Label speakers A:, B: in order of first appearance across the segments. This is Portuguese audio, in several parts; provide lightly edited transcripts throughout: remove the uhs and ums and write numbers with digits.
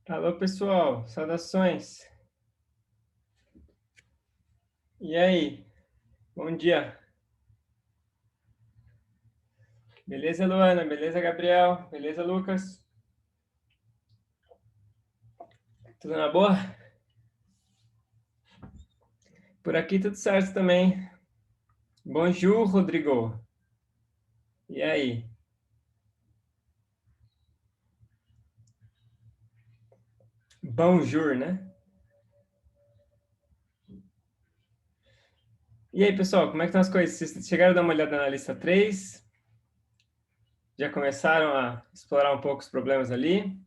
A: Alô, pessoal, saudações. E aí? Bom dia. Beleza, Luana? Beleza, Gabriel? Beleza, Lucas? Tudo na boa? Por aqui tudo certo também. Bonjour, Rodrigo. E aí? Bonjour, né? E aí, pessoal, como é que estão as coisas? Vocês chegaram a dar uma olhada na lista 3? Já começaram a explorar um pouco os problemas ali?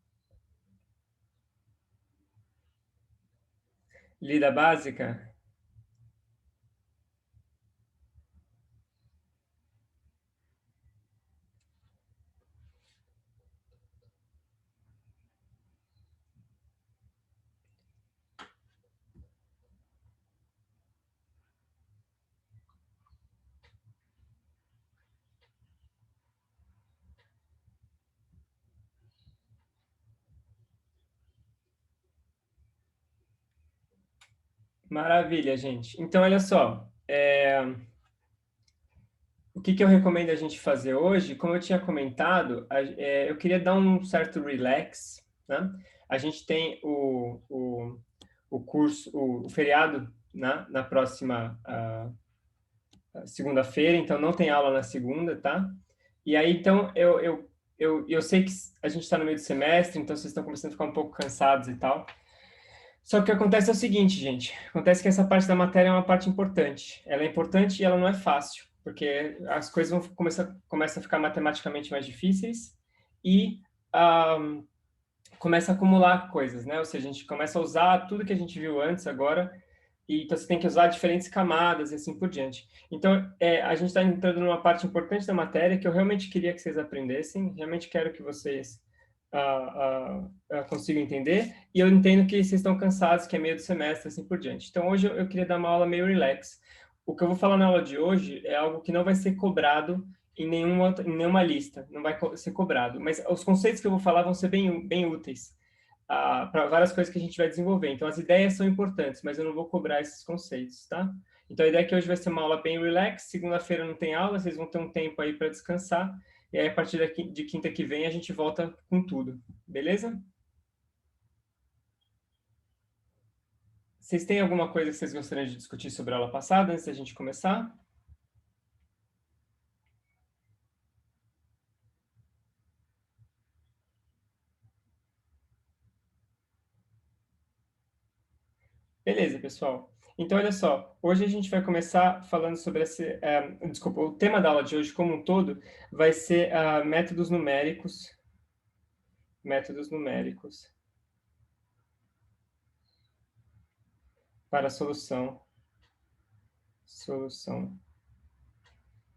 A: Lida básica? Maravilha, gente. Então, olha só. O que eu recomendo a gente fazer hoje? Como eu tinha comentado, eu queria dar um certo relax, né? A gente tem o curso, o feriado, né? Na próxima segunda-feira, então não tem aula na segunda, tá? E aí, então, eu sei que a gente está no meio do semestre, então vocês estão começando a ficar um pouco cansados e tal. Só que o que acontece é o seguinte, gente. Acontece que essa parte da matéria é uma parte importante. Ela é importante e ela não é fácil, porque as coisas começam a ficar matematicamente mais difíceis e um, começa a acumular coisas, né? Ou seja, a gente começa a usar tudo que a gente viu antes agora, e então você tem que usar diferentes camadas e assim por diante. Então, a gente está entrando numa parte importante da matéria que eu realmente queria que vocês aprendessem, realmente quero que vocês consigam entender, e eu entendo que vocês estão cansados, que é meio do semestre, assim por diante. Então, hoje eu queria dar uma aula meio relax. O que eu vou falar na aula de hoje é algo que não vai ser cobrado em nenhuma lista, não vai ser cobrado, mas os conceitos que eu vou falar vão ser bem úteis para várias coisas que a gente vai desenvolver. Então, as ideias são importantes, mas eu não vou cobrar esses conceitos, tá? Então, a ideia é que hoje vai ser uma aula bem relax. Segunda-feira não tem aula, vocês vão ter um tempo aí para descansar. E aí, a partir de quinta que vem, a gente volta com tudo. Beleza? Vocês têm alguma coisa que vocês gostariam de discutir sobre a aula passada, antes da gente começar? Beleza, pessoal. Então, olha só, hoje a gente vai começar falando sobre desculpa, o tema da aula de hoje como um todo vai ser métodos numéricos para a solução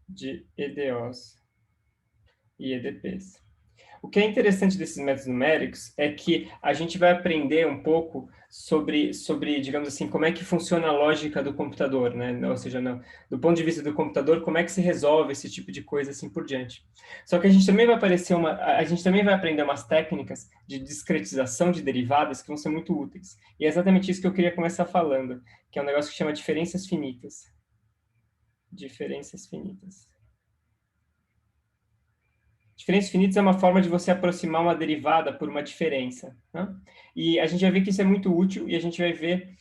A: de EDOs e EDPs. O que é interessante desses métodos numéricos é que a gente vai aprender um pouco sobre, digamos assim, como é que funciona a lógica do computador, né? Ou seja, do ponto de vista do computador, como é que se resolve esse tipo de coisa assim por diante. Só que a gente também vai a gente também vai aprender umas técnicas de discretização de derivadas que vão ser muito úteis. E é exatamente isso que eu queria começar falando, que é um negócio que chama diferenças finitas. Diferenças finitas. Diferenças finitas é uma forma de você aproximar uma derivada por uma diferença, né? E a gente vai ver que isso é muito útil e a gente vai ver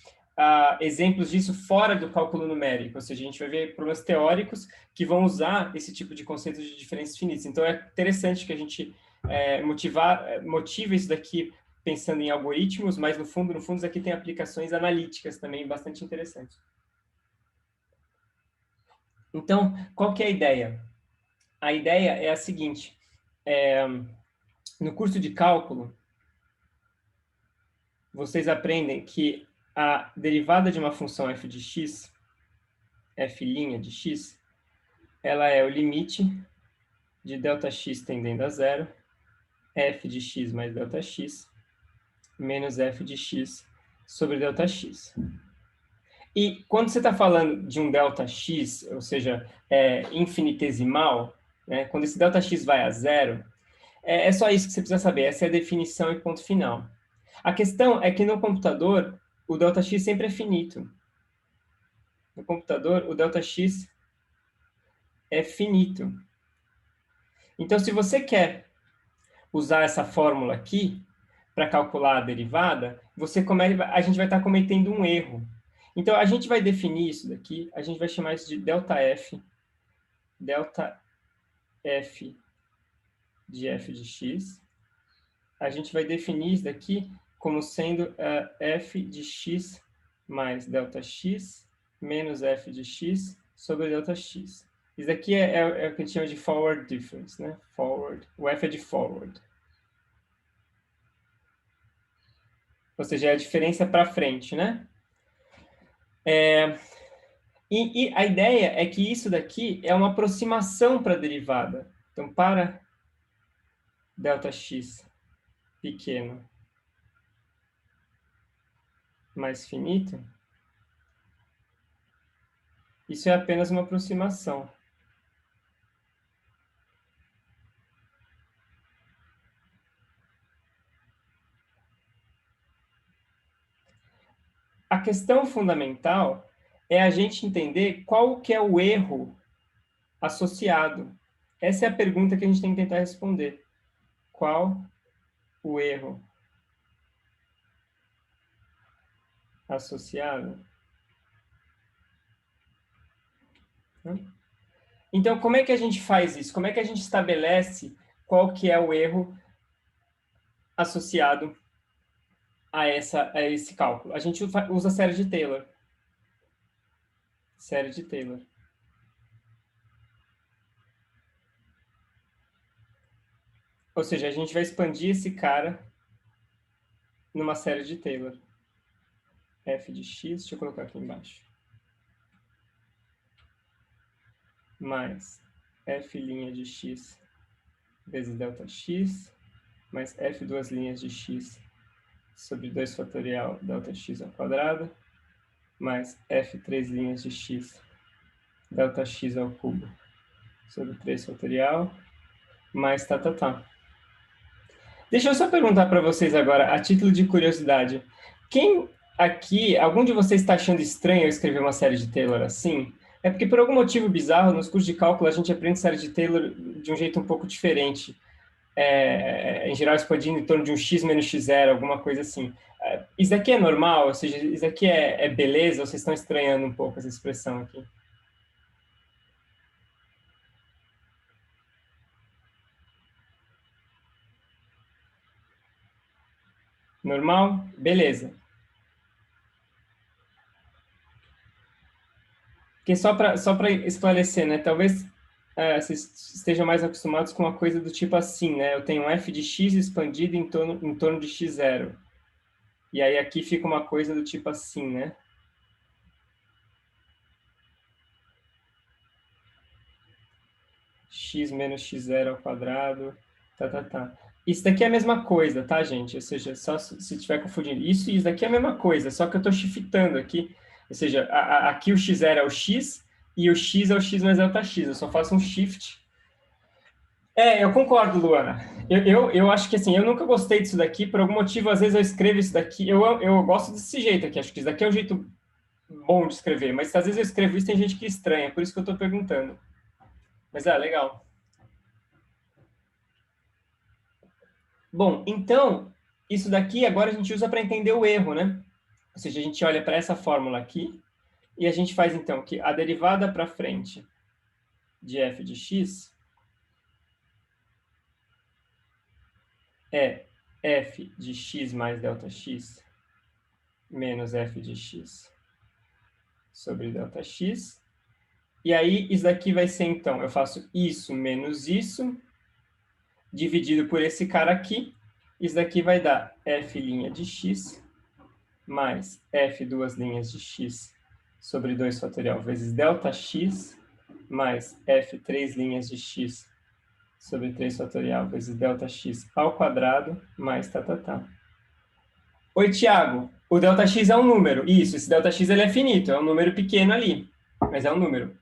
A: exemplos disso fora do cálculo numérico, ou seja, a gente vai ver problemas teóricos que vão usar esse tipo de conceito de diferenças finitas. Então, é interessante que a gente motive isso daqui pensando em algoritmos, mas no fundo, isso aqui tem aplicações analíticas também bastante interessantes. Então, qual que é a ideia? A ideia é a seguinte, no curso de cálculo, vocês aprendem que a derivada de uma função f de x, f' de x, ela é o limite de Δx tendendo a zero, f de x mais Δx, menos f de x sobre Δx. E quando você está falando de um Δx, ou seja, infinitesimal, né, quando esse Δx vai a zero, é só isso que você precisa saber, essa é a definição e ponto final. A questão é que no computador, o ΔX sempre é finito. No computador, o ΔX é finito. Então, se você quer usar essa fórmula aqui para calcular a derivada, a gente vai estar cometendo um erro. Então, a gente vai definir isso daqui, a gente vai chamar isso de ΔF de f de x. A gente vai definir isso daqui como sendo f de x mais ΔX menos f de x sobre ΔX. Isso daqui é o que a gente chama de forward difference, né? Forward. O f é de forward. Ou seja, é a diferença para frente, né? E a ideia é que isso daqui é uma aproximação para a derivada. Então, para ΔX pequeno mais finito, isso é apenas uma aproximação. A questão fundamental é a gente entender qual que é o erro associado. Essa é a pergunta que a gente tem que tentar responder. Qual o erro associado? Então, como é que a gente faz isso? Como é que a gente estabelece qual que é o erro associado a esse cálculo? A gente usa a série de Taylor. Série de Taylor. Ou seja, a gente vai expandir esse cara numa série de Taylor. F de x, deixa eu colocar aqui embaixo. Mais f' de x vezes ΔX, mais f duas linhas de x sobre 2 fatorial ΔX ao quadrado, mais f três linhas de x ΔX ao cubo sobre 3 fatorial, mais tá. Deixa eu só perguntar para vocês agora, a título de curiosidade. Quem aqui, algum de vocês está achando estranho eu escrever uma série de Taylor assim? É porque, por algum motivo bizarro, nos cursos de cálculo, a gente aprende série de Taylor de um jeito um pouco diferente. Em geral, expandindo em torno de um x menos x0, alguma coisa assim. Isso daqui é normal? Ou seja, isso daqui é beleza? Ou vocês estão estranhando um pouco essa expressão aqui? Normal? Beleza. Porque só para esclarecer, né? Talvez vocês estejam mais acostumados com uma coisa do tipo assim, né? Eu tenho um f de x expandido em torno de x0. E aí aqui fica uma coisa do tipo assim, né? X menos x0 ao quadrado, tá. Isso daqui é a mesma coisa, tá, gente? Ou seja, só se estiver confundindo. Isso e isso daqui é a mesma coisa, só que eu estou shiftando aqui. Ou seja, aqui o x0 é o x e o x é o x mais delta x. Eu só faço um shift. Eu concordo, Luana. Eu acho que, assim, eu nunca gostei disso daqui. Por algum motivo, às vezes eu escrevo isso daqui. Eu gosto desse jeito aqui. Acho que isso daqui é um jeito bom de escrever. Mas às vezes eu escrevo isso e tem gente que estranha. Por isso que eu estou perguntando. Mas, legal. Bom, então, isso daqui agora a gente usa para entender o erro, né? Ou seja, a gente olha para essa fórmula aqui e a gente faz, então, que a derivada para frente de f de x é f de x mais ΔX menos f de x sobre ΔX. E aí, isso daqui vai ser, então, eu faço isso menos isso, dividido por esse cara aqui. Isso daqui vai dar f' de x mais f duas linhas de x sobre 2 fatorial vezes ΔX mais f três linhas de x sobre 3 fatorial vezes ΔX ao quadrado mais tá. Oi, Tiago, o ΔX é um número. Isso, esse ΔX ele é finito, é um número pequeno ali, mas é um número.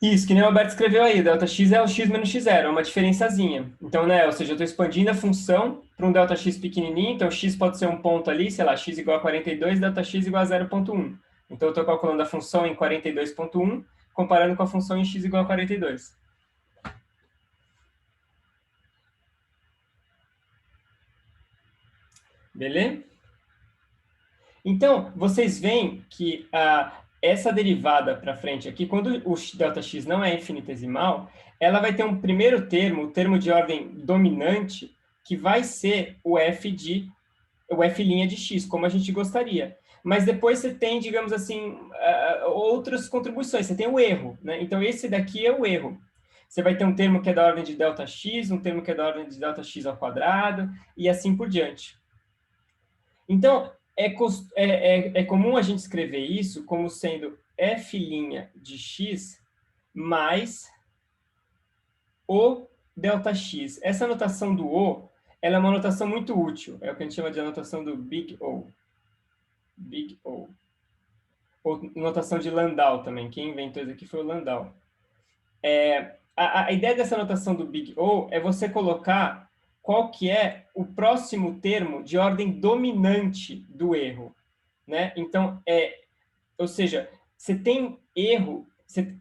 A: Isso, que nem o Alberto escreveu aí, Δx é o x menos x0, é uma diferençazinha. Então, né, ou seja, eu estou expandindo a função para um Δx pequenininho, então x pode ser um ponto ali, sei lá, x igual a 42, Δx igual a 0,1. Então, eu estou calculando a função em 42,1, comparando com a função em x igual a 42. Beleza? Então, vocês veem que essa derivada para frente aqui, quando o Δx não é infinitesimal, ela vai ter um primeiro termo, o termo de ordem dominante, que vai ser o f de x, como a gente gostaria. Mas depois você tem, digamos assim, outras contribuições. Você tem o erro, né? Então, esse daqui é o erro. Você vai ter um termo que é da ordem de Δx, um termo que é da ordem de Δx ao quadrado, e assim por diante. Então, é comum a gente escrever isso como sendo f' de x mais o Δx. Essa anotação do O, ela é uma anotação muito útil. É o que a gente chama de anotação do Big O. Big O. Ou notação de Landau também. Quem inventou isso aqui foi o Landau. A ideia dessa anotação do Big O é você colocar qual que é o próximo termo de ordem dominante do erro, né? Então, ou seja, você tem erro,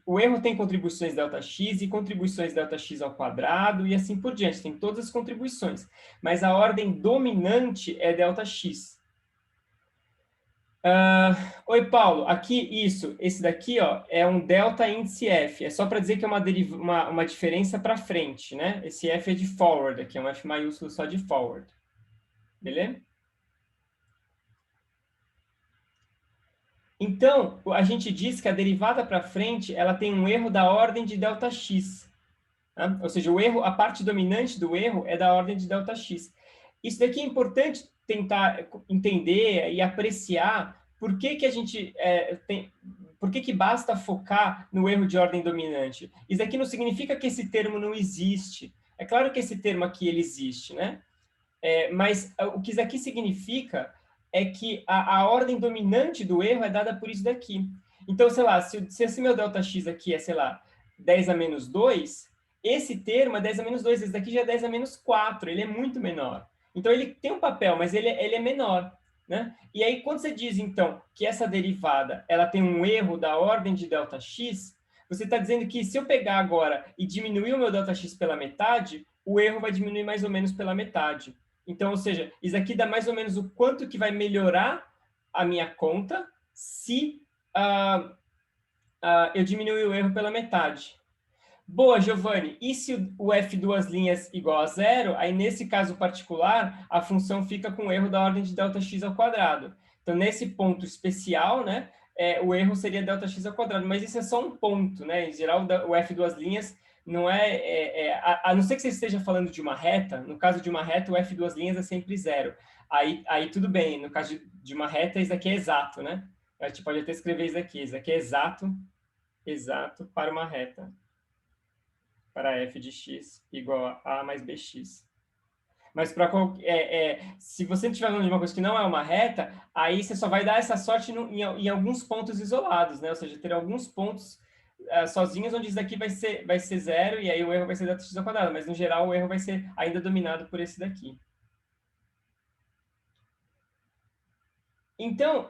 A: o erro tem contribuições Δx e contribuições Δx ao quadrado e assim por diante, tem todas as contribuições, mas a ordem dominante é Δx. Oi, Paulo, aqui isso, esse daqui ó, é um delta índice F, é só para dizer que é uma diferença para frente, né? Esse F é de forward, aqui é um F maiúsculo só de forward, beleza? Então, a gente diz que a derivada para frente, ela tem um erro da ordem de Δx. Tá? Ou seja, o erro, a parte dominante do erro é da ordem de Δx. Isso daqui é importante tentar entender e apreciar por que a gente por que basta focar no erro de ordem dominante. Isso aqui não significa que esse termo não existe. É claro que esse termo aqui ele existe, né? Mas o que isso aqui significa é que a ordem dominante do erro é dada por isso daqui. Então, sei lá, se esse meu Δx aqui é, sei lá, 10 a menos 2, esse termo é 10 a menos 2, esse daqui já é 10 a menos 4, ele é muito menor. Então, ele tem um papel, mas ele é menor. Né? E aí, quando você diz, então, que essa derivada ela tem um erro da ordem de Δx, você está dizendo que se eu pegar agora e diminuir o meu Δx pela metade, o erro vai diminuir mais ou menos pela metade. Então, ou seja, isso aqui dá mais ou menos o quanto que vai melhorar a minha conta se eu diminuir o erro pela metade. Boa, Giovanni. E se o f duas linhas igual a zero, aí nesse caso particular, a função fica com erro da ordem de Δx ao quadrado. Então, nesse ponto especial, né, o erro seria Δx ao quadrado, mas isso é só um ponto, né? Em geral, o f duas linhas não a não ser que você esteja falando de uma reta, no caso de uma reta, o f duas linhas é sempre zero. Aí tudo bem, no caso de uma reta, isso aqui é exato, né? A gente pode até escrever isso aqui é exato para uma reta para f de x igual a mais bx. Mas para se você estiver falando de uma coisa que não é uma reta, aí você só vai dar essa sorte em alguns pontos isolados, né? Ou seja, ter alguns pontos sozinhos onde isso daqui vai ser zero e aí o erro vai ser Δx ao quadrado, mas no geral o erro vai ser ainda dominado por esse daqui. Então,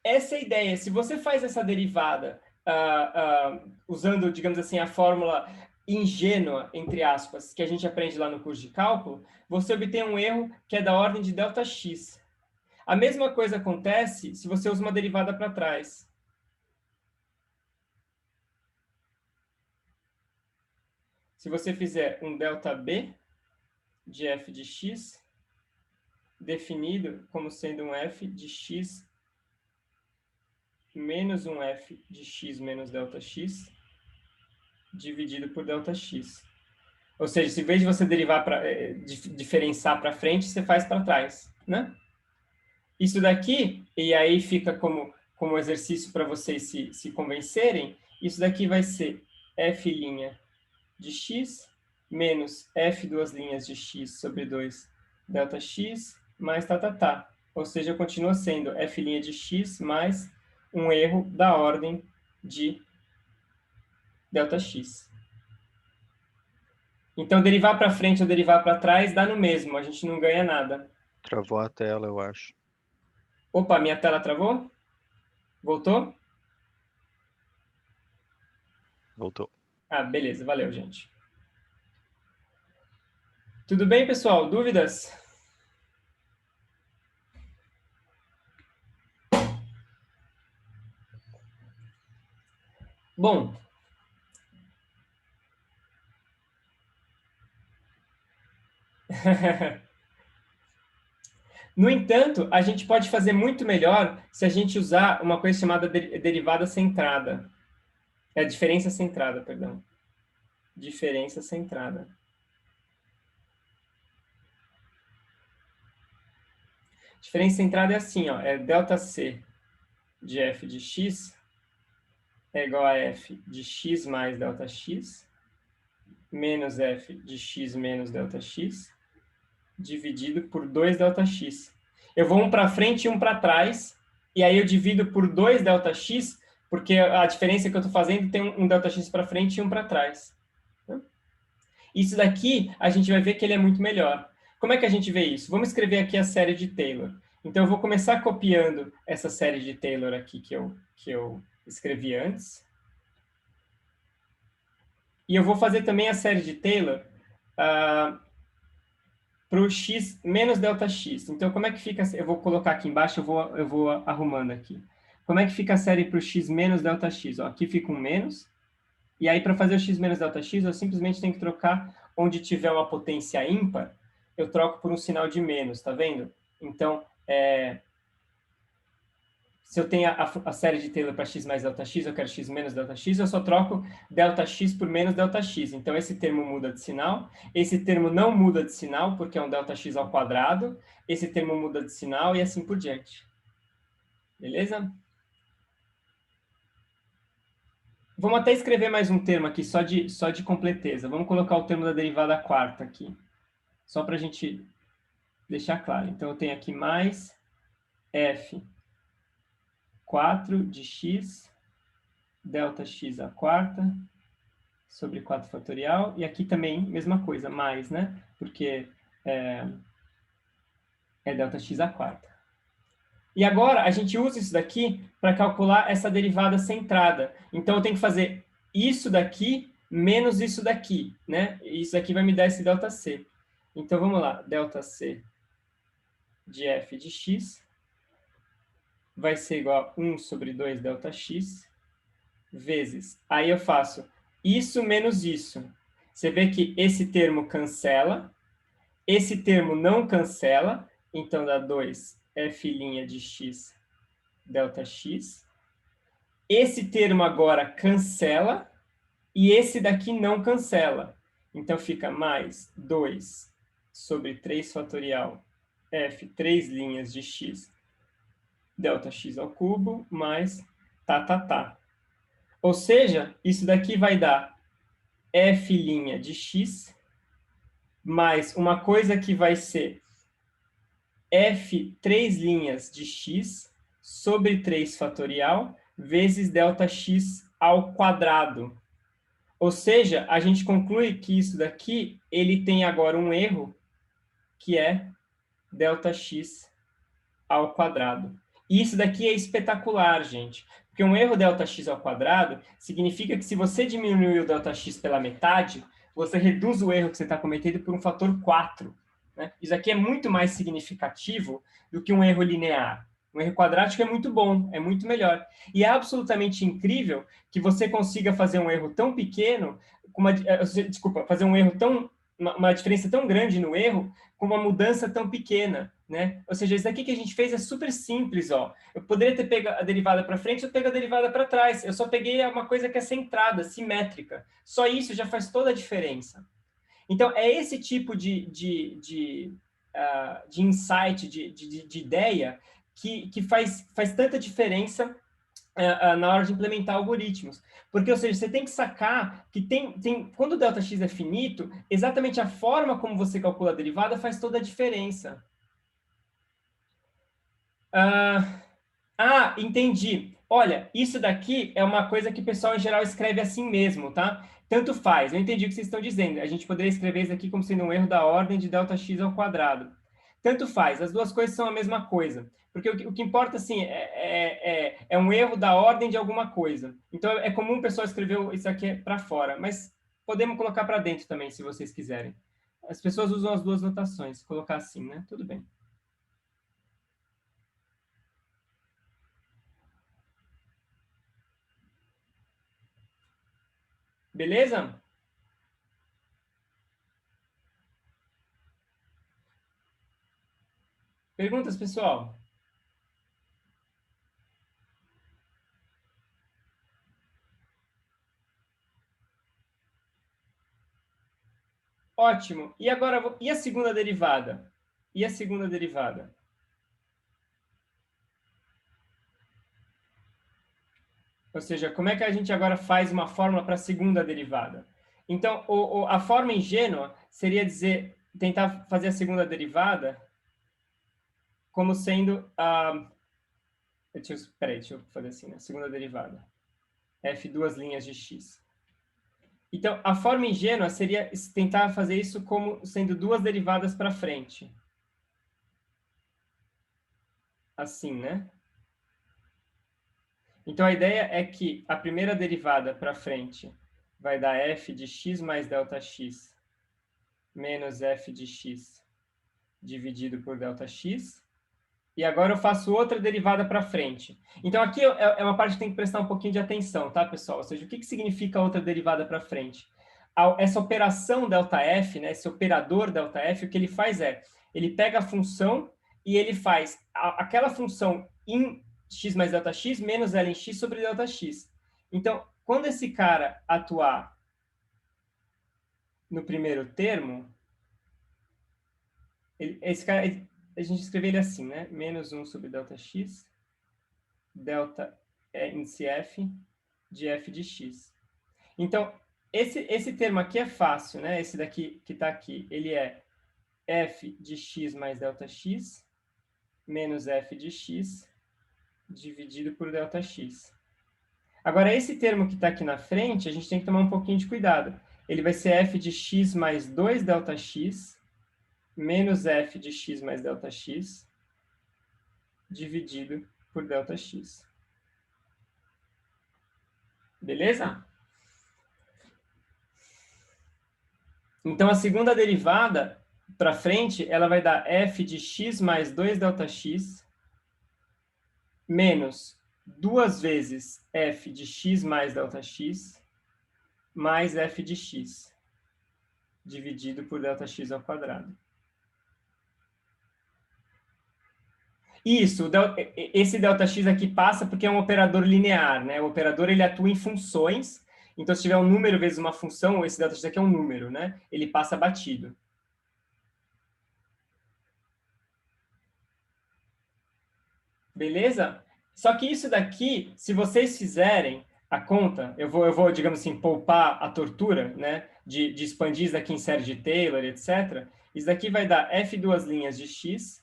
A: essa é a ideia. Se você faz essa derivada usando, digamos assim, a fórmula ingênua, entre aspas, que a gente aprende lá no curso de cálculo, você obtém um erro que é da ordem de Δx. A mesma coisa acontece se você usa uma derivada para trás. Se você fizer um ΔB de f de x, definido como sendo um f de x menos um f de x menos Δx, dividido por Δx. Ou seja, se em vez de você derivar diferenciar para frente, você faz para trás, né? Isso daqui, e aí fica como exercício para vocês se convencerem, isso daqui vai ser f' de x menos f duas linhas de x sobre 2 Δx mais tá. Ou seja, continua sendo f' de x mais um erro da ordem de Δx. Então, derivar para frente ou derivar para trás dá no mesmo, a gente não ganha nada.
B: Travou a tela, eu acho.
A: Opa, minha tela travou? Voltou?
B: Voltou.
A: Ah, beleza, valeu, gente. Tudo bem, pessoal? Dúvidas? Bom, no entanto, a gente pode fazer muito melhor se a gente usar uma coisa chamada derivada centrada. É diferença centrada, perdão. Diferença centrada. Diferença centrada é assim, ó, é ΔC de f de x é igual a f de x mais Δx menos f de x menos Δx dividido por 2Δx. Eu vou um para frente e um para trás, e aí eu divido por 2Δx, porque a diferença que eu estou fazendo tem um Δx para frente e um para trás. Isso daqui, a gente vai ver que ele é muito melhor. Como é que a gente vê isso? Vamos escrever aqui a série de Taylor. Então, eu vou começar copiando essa série de Taylor aqui que eu escrevi antes. E eu vou fazer também a série de Taylor para o x menos Δx. Então, como é que fica? Eu vou colocar aqui embaixo, eu vou arrumando aqui. Como é que fica a série para o x menos Δx? Ó, aqui fica um menos. E aí, para fazer o x menos Δx, eu simplesmente tenho que trocar onde tiver uma potência ímpar, eu troco por um sinal de menos, tá vendo? Então, se eu tenho a série de Taylor para x mais Δx, eu quero x menos Δx, eu só troco Δx por menos Δx. Então, esse termo muda de sinal. Esse termo não muda de sinal, porque é um Δx ao quadrado. Esse termo muda de sinal e assim por diante. Beleza? Vamos até escrever mais um termo aqui, só de completeza. Vamos colocar o termo da derivada quarta aqui. Só para a gente deixar claro. Então, eu tenho aqui mais f 4 de x, Δx à quarta, sobre 4 fatorial. E aqui também, mesma coisa, mais, né? Porque é Δx à quarta. E agora, a gente usa isso daqui para calcular essa derivada centrada. Então, eu tenho que fazer isso daqui menos isso daqui, né? Isso aqui vai me dar esse ΔC. Então, vamos lá. ΔC de f de x vai ser igual a 1 sobre 2 Δx vezes. Aí eu faço isso menos isso. Você vê que esse termo cancela, esse termo não cancela, então dá 2 f' de x Δx. Esse termo agora cancela, e esse daqui não cancela. Então fica mais 2 sobre 3 fatorial f, 3 linhas de x Δx ao cubo, mais tá. Ou seja, isso daqui vai dar f' de x, mais uma coisa que vai ser f 3 linhas de x sobre 3 fatorial vezes Δx ao quadrado. Ou seja, a gente conclui que isso daqui, ele tem agora um erro, que é Δx ao quadrado. E isso daqui é espetacular, gente. Porque um erro Δx ao quadrado significa que se você diminuir o Δx pela metade, você reduz o erro que você está cometendo por um fator 4. Né? Isso aqui é muito mais significativo do que um erro linear. Um erro quadrático é muito bom, é muito melhor. E é absolutamente incrível que você consiga fazer um erro tão pequeno, fazer um erro tão, uma diferença tão grande no erro, com uma mudança tão pequena, né? Ou seja, isso aqui que a gente fez é super simples, ó. Eu poderia ter pego a derivada para frente ou pego a derivada para trás. Eu só peguei uma coisa que é centrada, simétrica. Só isso já faz toda a diferença. Então, é esse tipo de insight, de ideia, que faz tanta diferença na hora de implementar algoritmos. Porque, ou seja, você tem que sacar que quando o Δx é finito, exatamente a forma como você calcula a derivada faz toda a diferença. Entendi. Olha, isso daqui é uma coisa que o pessoal em geral escreve assim mesmo, tá? Tanto faz, eu entendi o que vocês estão dizendo. A gente poderia escrever isso aqui como sendo um erro da ordem de ΔX ao quadrado. Tanto faz, as duas coisas são a mesma coisa. Porque o que importa, assim, é um erro da ordem de alguma coisa. Então, é comum o pessoal escrever isso aqui para fora, mas podemos colocar para dentro também, se vocês quiserem. As pessoas usam as duas notações, colocar assim, né? Tudo bem. Beleza? Perguntas, pessoal? Ótimo. E agora, e a segunda derivada? E a segunda derivada? Ou seja, como é que a gente agora faz uma fórmula para a segunda derivada? Então, a forma ingênua seria dizer, tentar fazer a segunda derivada como sendo a... Peraí, deixa eu fazer assim, né? Segunda derivada. F duas linhas de x. Então, a forma ingênua seria tentar fazer isso como sendo duas derivadas para frente. Assim, né? Então, a ideia é que a primeira derivada para frente vai dar f de x mais ΔX menos f de x dividido por ΔX. E agora eu faço outra derivada para frente. Então, aqui é uma parte que tem que prestar um pouquinho de atenção, tá, pessoal? Ou seja, o que significa outra derivada para frente? Essa operação ΔF, né, esse operador ΔF, o que ele faz é, ele pega a função e ele faz aquela função em x mais ΔX menos ela em x sobre ΔX. Então, quando esse cara atuar no primeiro termo, esse cara, a gente escreve ele assim, né? Menos 1 sobre ΔX, delta é índice f de f de x. Então, esse termo aqui é fácil, né? Esse daqui que está aqui, ele é f de x mais ΔX menos f de x dividido por ΔX. Agora, esse termo que está aqui na frente, a gente tem que tomar um pouquinho de cuidado. Ele vai ser f de x mais 2 ΔX menos f de x mais ΔX dividido por ΔX. Beleza? Então, a segunda derivada para frente, ela vai dar f de x mais 2 ΔX menos 2 vezes f de x mais ΔX mais f de x dividido por ΔX ao quadrado. Isso, esse ΔX aqui passa porque é um operador linear, né? O operador, ele atua em funções, então se tiver um número vezes uma função, esse ΔX aqui é um número, né? Ele passa batido. Beleza? Só que isso daqui, se vocês fizerem a conta, eu vou, digamos assim, poupar a tortura, né? De expandir isso daqui em série de Taylor, etc. Isso daqui vai dar f duas linhas de x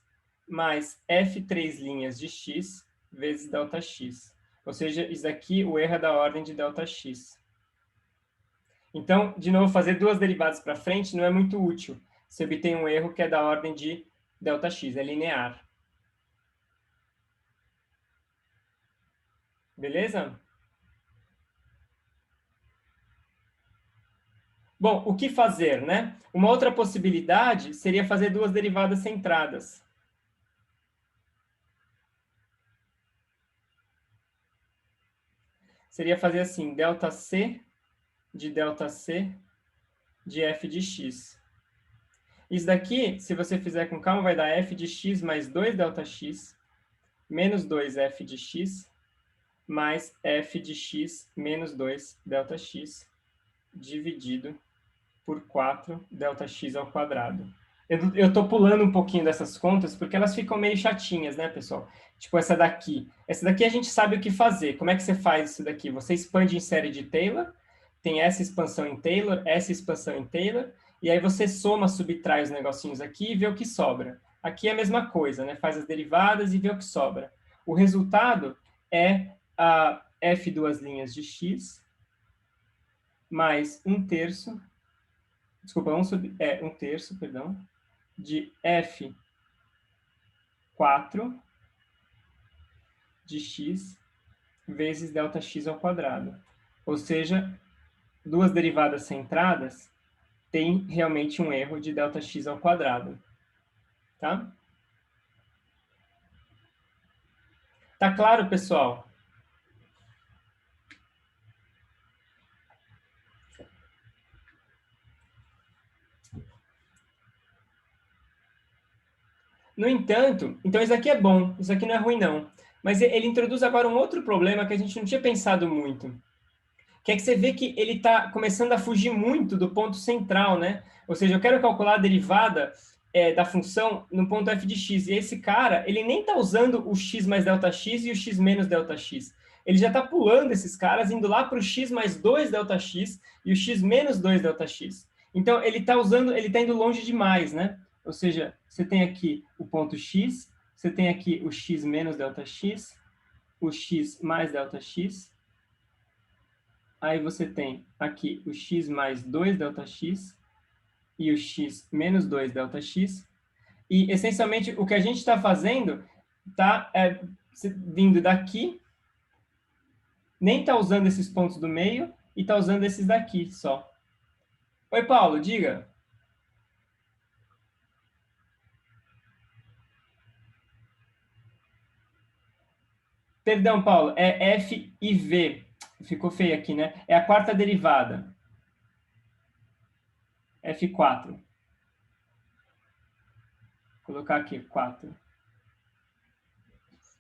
A: mais f três linhas de x vezes ΔX. Ou seja, isso daqui, o erro é da ordem de ΔX. Então, de novo, fazer duas derivadas para frente não é muito útil. Você obtém um erro que é da ordem de ΔX, é linear. Beleza? Bom, o que fazer, né? Uma outra possibilidade seria fazer duas derivadas centradas. Seria fazer assim, ΔC de ΔC de f de x. Isso daqui, se você fizer com calma, vai dar f de x mais 2 ΔX menos 2 f de x mais f de x menos 2 ΔX dividido por 4 ΔX ao quadrado. Eu estou pulando um pouquinho dessas contas porque elas ficam meio chatinhas, né, pessoal? Tipo essa daqui. Essa daqui a gente sabe o que fazer. Como é que você faz isso daqui? Você expande em série de Taylor, tem essa expansão em Taylor, essa expansão em Taylor, e aí você soma, subtrai os negocinhos aqui e vê o que sobra. Aqui é a mesma coisa, né? Faz as derivadas e vê o que sobra. O resultado é a f duas linhas de x mais 1/3, desculpa, 1/3, perdão, de f4 de x vezes ΔX ao quadrado. Ou seja, duas derivadas centradas têm realmente um erro de ΔX ao quadrado. Tá? Tá claro, pessoal? No entanto, então isso aqui é bom, isso aqui não é ruim não. Mas ele introduz agora um outro problema que a gente não tinha pensado muito, que é que você vê que ele está começando a fugir muito do ponto central, né? Ou seja, eu quero calcular a derivada da função no ponto f de x, e esse cara, ele nem está usando o x mais ΔX e o x menos ΔX. Ele já está pulando esses caras, indo lá para o x mais 2 ΔX e o x menos 2 ΔX. Então, ele está indo longe demais, né? Ou seja, você tem aqui o ponto x, você tem aqui o x menos ΔX, o x mais ΔX, aí você tem aqui o x mais 2 ΔX e o x menos 2 ΔX. E, essencialmente, o que a gente está fazendo está vindo daqui, nem está usando esses pontos do meio, e está usando esses daqui só. Oi, Paulo, diga. Perdão, Paulo, é f e v. Ficou feio aqui, né? É a quarta derivada. F4. Vou colocar aqui, 4.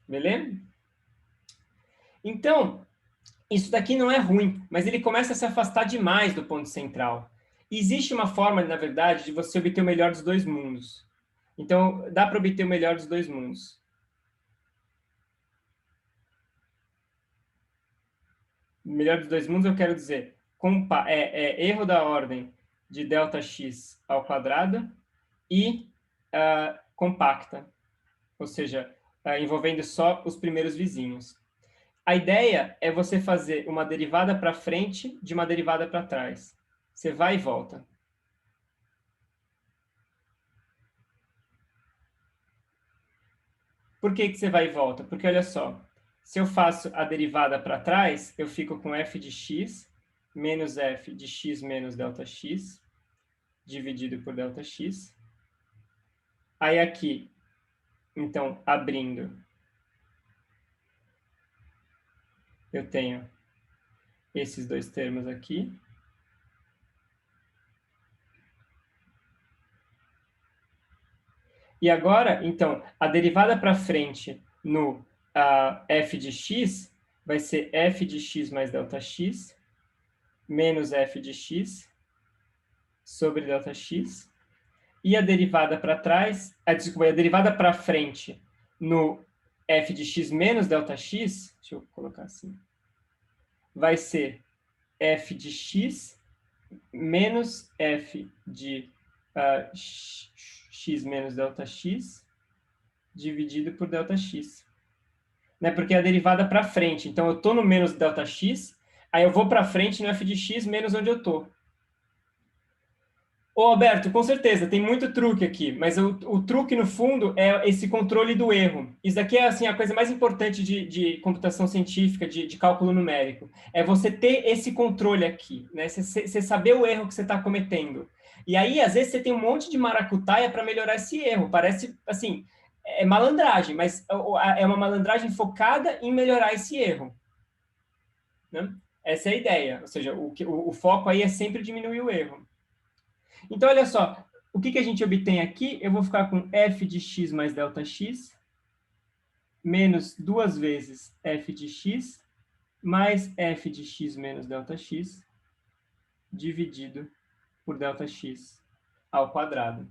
A: Beleza? Então, isso daqui não é ruim, mas ele começa a se afastar demais do ponto central. Existe uma forma, na verdade, de você obter o melhor dos dois mundos. Então, dá para obter o melhor dos dois mundos. O melhor dos dois mundos, eu quero dizer, erro da ordem de ΔX ao quadrado e compacta, ou seja, envolvendo só os primeiros vizinhos. A ideia é você fazer uma derivada para frente de uma derivada para trás. Você vai e volta. Por que você vai e volta? Porque, olha só, se eu faço a derivada para trás, eu fico com f de x menos f de x menos ΔX, dividido por ΔX. Aí aqui, então, abrindo, eu tenho esses dois termos aqui. E agora, então, a derivada para frente no f de x vai ser f de x mais ΔX menos f de x sobre ΔX. E a derivada para trás, desculpa, a derivada para frente no f de x menos ΔX, deixa eu colocar assim, vai ser f de x menos f de x menos ΔX dividido por ΔX. Né? Porque é a derivada para frente. Então, eu estou no menos ΔX, aí eu vou para frente no f de x menos onde eu estou. Ô, Alberto, com certeza, tem muito truque aqui, mas o truque, no fundo, é esse controle do erro. Isso daqui é assim, a coisa mais importante de computação científica, de cálculo numérico. É você ter esse controle aqui, né? Você saber o erro que você está cometendo. E aí, às vezes, você tem um monte de maracutaia para melhorar esse erro. Parece, assim, é malandragem, mas é uma malandragem focada em melhorar esse erro. Né? Essa é a ideia. Ou seja, o foco aí é sempre diminuir o erro. Então, olha só, o que a gente obtém aqui? Eu vou ficar com f de x mais ΔX, menos 2 vezes f de x, mais f de x menos ΔX, dividido por ΔX ao quadrado.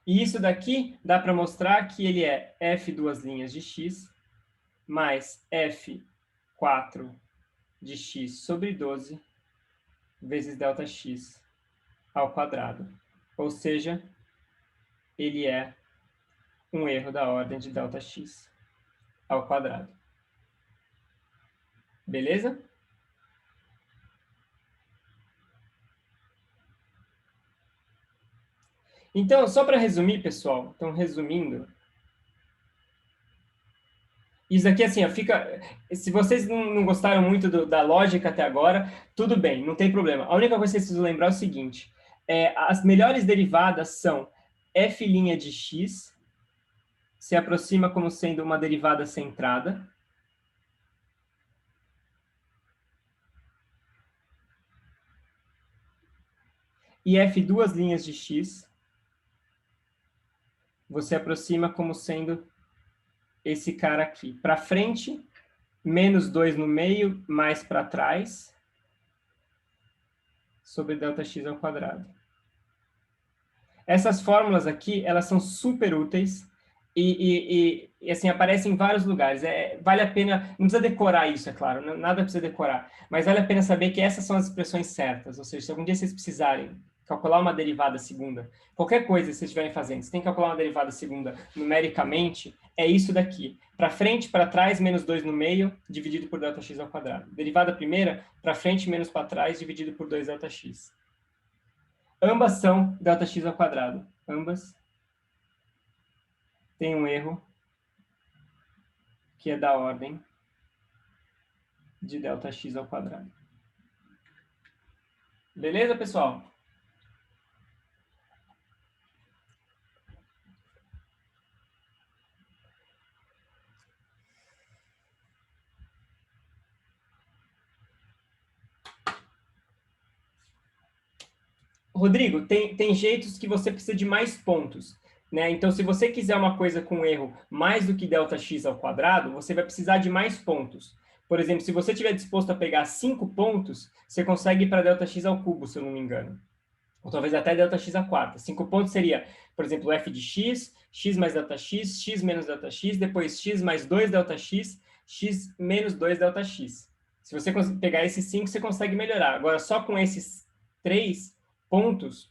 A: E isso daqui dá para mostrar que ele é f duas linhas de x, mais f4 de x sobre 12, vezes ΔX ao quadrado. Ou seja, ele é um erro da ordem de ΔX ao quadrado. Beleza? Então, só para resumir, pessoal, então resumindo, isso aqui assim, ó, fica. Se vocês não gostaram muito da lógica até agora, tudo bem, não tem problema. A única coisa que vocês precisam lembrar é o seguinte: as melhores derivadas são f' de x se aproxima como sendo uma derivada centrada. E f duas linhas de x você aproxima como sendo esse cara aqui. Para frente, menos 2 no meio, mais para trás, sobre ΔX ao quadrado. Essas fórmulas aqui, elas são super úteis e assim, aparecem em vários lugares. Vale a pena, não precisa decorar isso, é claro, nada precisa decorar, mas vale a pena saber que essas são as expressões certas, ou seja, se algum dia vocês precisarem calcular uma derivada segunda, qualquer coisa que vocês estiverem fazendo, você tem que calcular uma derivada segunda numericamente, é isso daqui. Para frente, para trás, menos 2 no meio, dividido por ΔX ao quadrado. Derivada primeira, para frente, menos para trás, dividido por 2ΔX. Ambas são ΔX ao quadrado. Ambas têm um erro que é da ordem de ΔX ao quadrado. Beleza, pessoal? Rodrigo, tem jeitos que você precisa de mais pontos. Né? Então, se você quiser uma coisa com erro mais do que ΔX ao quadrado, você vai precisar de mais pontos. Por exemplo, se você estiver disposto a pegar 5 pontos, você consegue ir para ΔX ao cubo, se eu não me engano. Ou talvez até ΔX à quarta. 5 pontos seria, por exemplo, f de x, x mais ΔX, x menos ΔX, depois x mais 2 ΔX, x menos 2 ΔX. Se você pegar esses 5, você consegue melhorar. Agora, só com esses 3 pontos,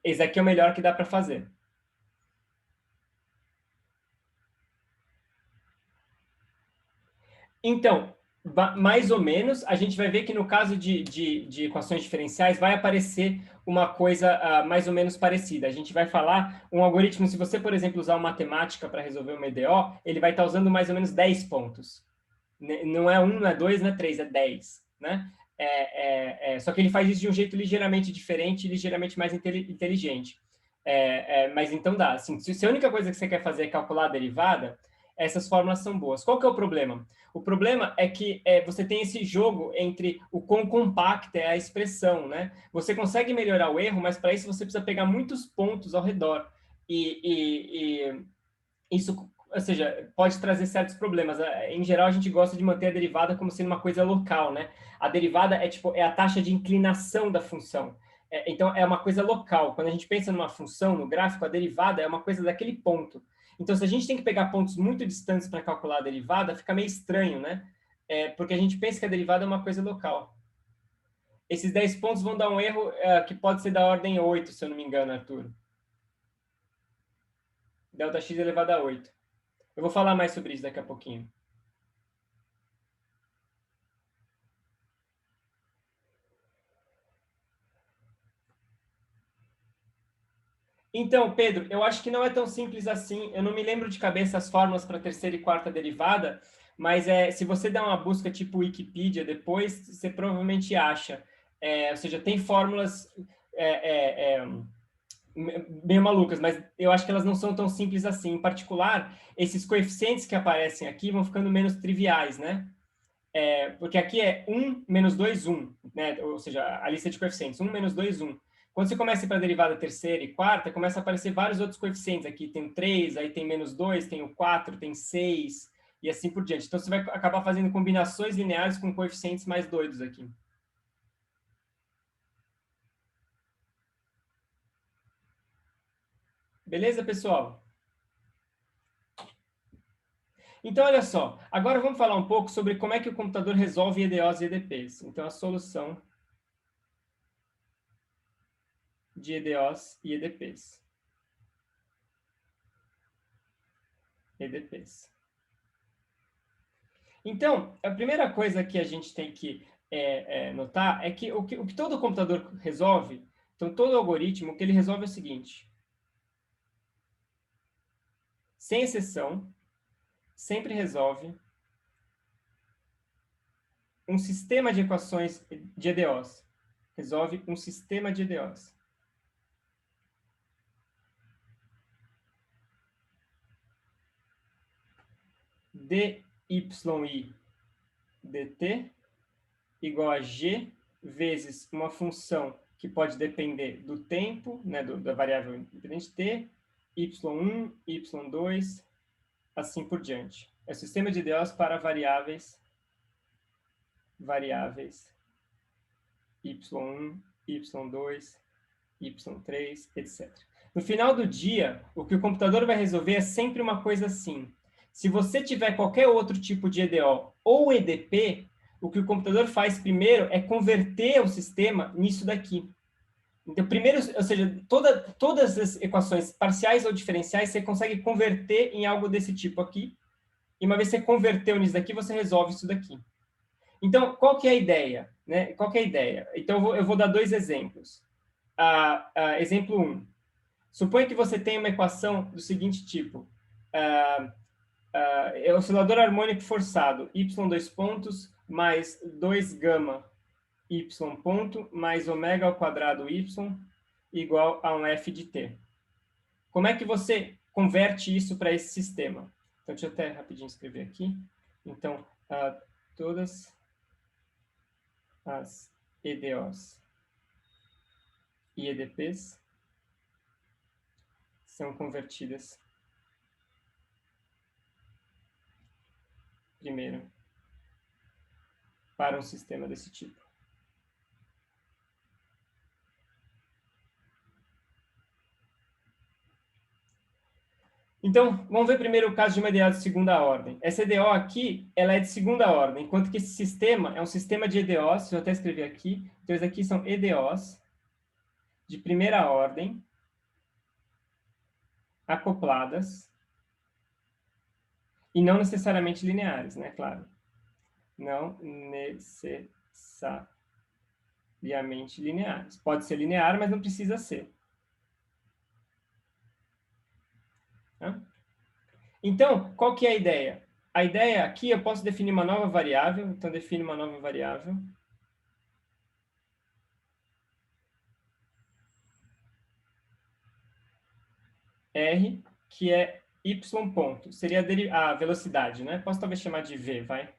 A: esse aqui é o melhor que dá para fazer. Então, mais ou menos, a gente vai ver que no caso de equações diferenciais vai aparecer uma coisa mais ou menos parecida. A gente vai falar um algoritmo, se você, por exemplo, usar uma matemática para resolver uma EDO, ele vai estar usando mais ou menos 10 pontos. Não é 1, não é 2, não é 3, é 10. Né? Só que ele faz isso de um jeito ligeiramente diferente, ligeiramente mais inteligente. Mas então dá. Assim, se a única coisa que você quer fazer é calcular a derivada, essas fórmulas são boas. Qual que é o problema? O problema é que você tem esse jogo entre o quão compacta é a expressão, né? Você consegue melhorar o erro, mas para isso você precisa pegar muitos pontos ao redor. E isso, ou seja, pode trazer certos problemas. Em geral, a gente gosta de manter a derivada como sendo uma coisa local, né? A derivada é a taxa de inclinação da função. Então, é uma coisa local. Quando a gente pensa numa função, no gráfico, a derivada é uma coisa daquele ponto. Então, se a gente tem que pegar pontos muito distantes para calcular a derivada, fica meio estranho, né? Porque a gente pensa que a derivada é uma coisa local. Esses 10 pontos vão dar um erro que pode ser da ordem 8, se eu não me engano, Arthur. ΔX elevado a 8. Eu vou falar mais sobre isso daqui a pouquinho. Então, Pedro, eu acho que não é tão simples assim. Eu não me lembro de cabeça as fórmulas para terceira e quarta derivada, mas se você der uma busca tipo Wikipedia depois, você provavelmente acha. Ou seja, tem fórmulas meio malucas, mas eu acho que elas não são tão simples assim. Em particular, esses coeficientes que aparecem aqui vão ficando menos triviais, né? Porque aqui é 1 menos 2, 1, né? Ou seja, a lista de coeficientes, 1 menos 2, 1. Quando você começa a ir para a derivada terceira e quarta, começa a aparecer vários outros coeficientes. Aqui tem o 3, aí tem menos 2, tem o 4, tem 6, e assim por diante. Então, você vai acabar fazendo combinações lineares com coeficientes mais doidos aqui. Beleza, pessoal? Então, olha só. Agora vamos falar um pouco sobre como é que o computador resolve EDOs e EDPs. Então, a solução de EDOs e EDPs. EDPs. Então, a primeira coisa que a gente tem que notar é que o que todo computador resolve, então todo algoritmo, o que ele resolve é o seguinte: sem exceção, sempre resolve um sistema de equações de EDOs. Resolve um sistema de EDOs. dy dt igual a g vezes uma função que pode depender do tempo, né, da variável independente t, y1, y2, assim por diante. É o sistema de EDOs para variáveis y1, y2, y3, etc. No final do dia, o que o computador vai resolver é sempre uma coisa assim. Se você tiver qualquer outro tipo de EDO ou EDP, o que o computador faz primeiro é converter o sistema nisso daqui. Então, primeiro, ou seja, todas as equações parciais ou diferenciais você consegue converter em algo desse tipo aqui, e uma vez que você converteu nisso daqui, você resolve isso daqui. Então, qual que é a ideia? Né? Qual que é a ideia? Então, eu vou dar dois exemplos. Exemplo 1. Suponha que você tem uma equação do seguinte tipo. É oscilador harmônico forçado, y2 pontos mais 2 gama y ponto mais ômega ao quadrado y igual a um f de t. Como é que você converte isso para esse sistema? Então, deixa eu até rapidinho escrever aqui. Então, todas as EDOs e EDPs são convertidas primeiro para um sistema desse tipo. Então, vamos ver primeiro o caso de uma EDO de segunda ordem. Essa EDO aqui, ela é de segunda ordem, enquanto que esse sistema é um sistema de EDOs, eu até escrevi aqui, então esses aqui são EDOs de primeira ordem, acopladas, e não necessariamente lineares, né? Claro. Não necessariamente lineares. Pode ser linear, mas não precisa ser. Tá? Então, qual que é a ideia? A ideia aqui, eu posso definir uma nova variável, então defino uma nova variável. R, que é y ponto. Seria a velocidade, né? Posso talvez chamar de v, vai?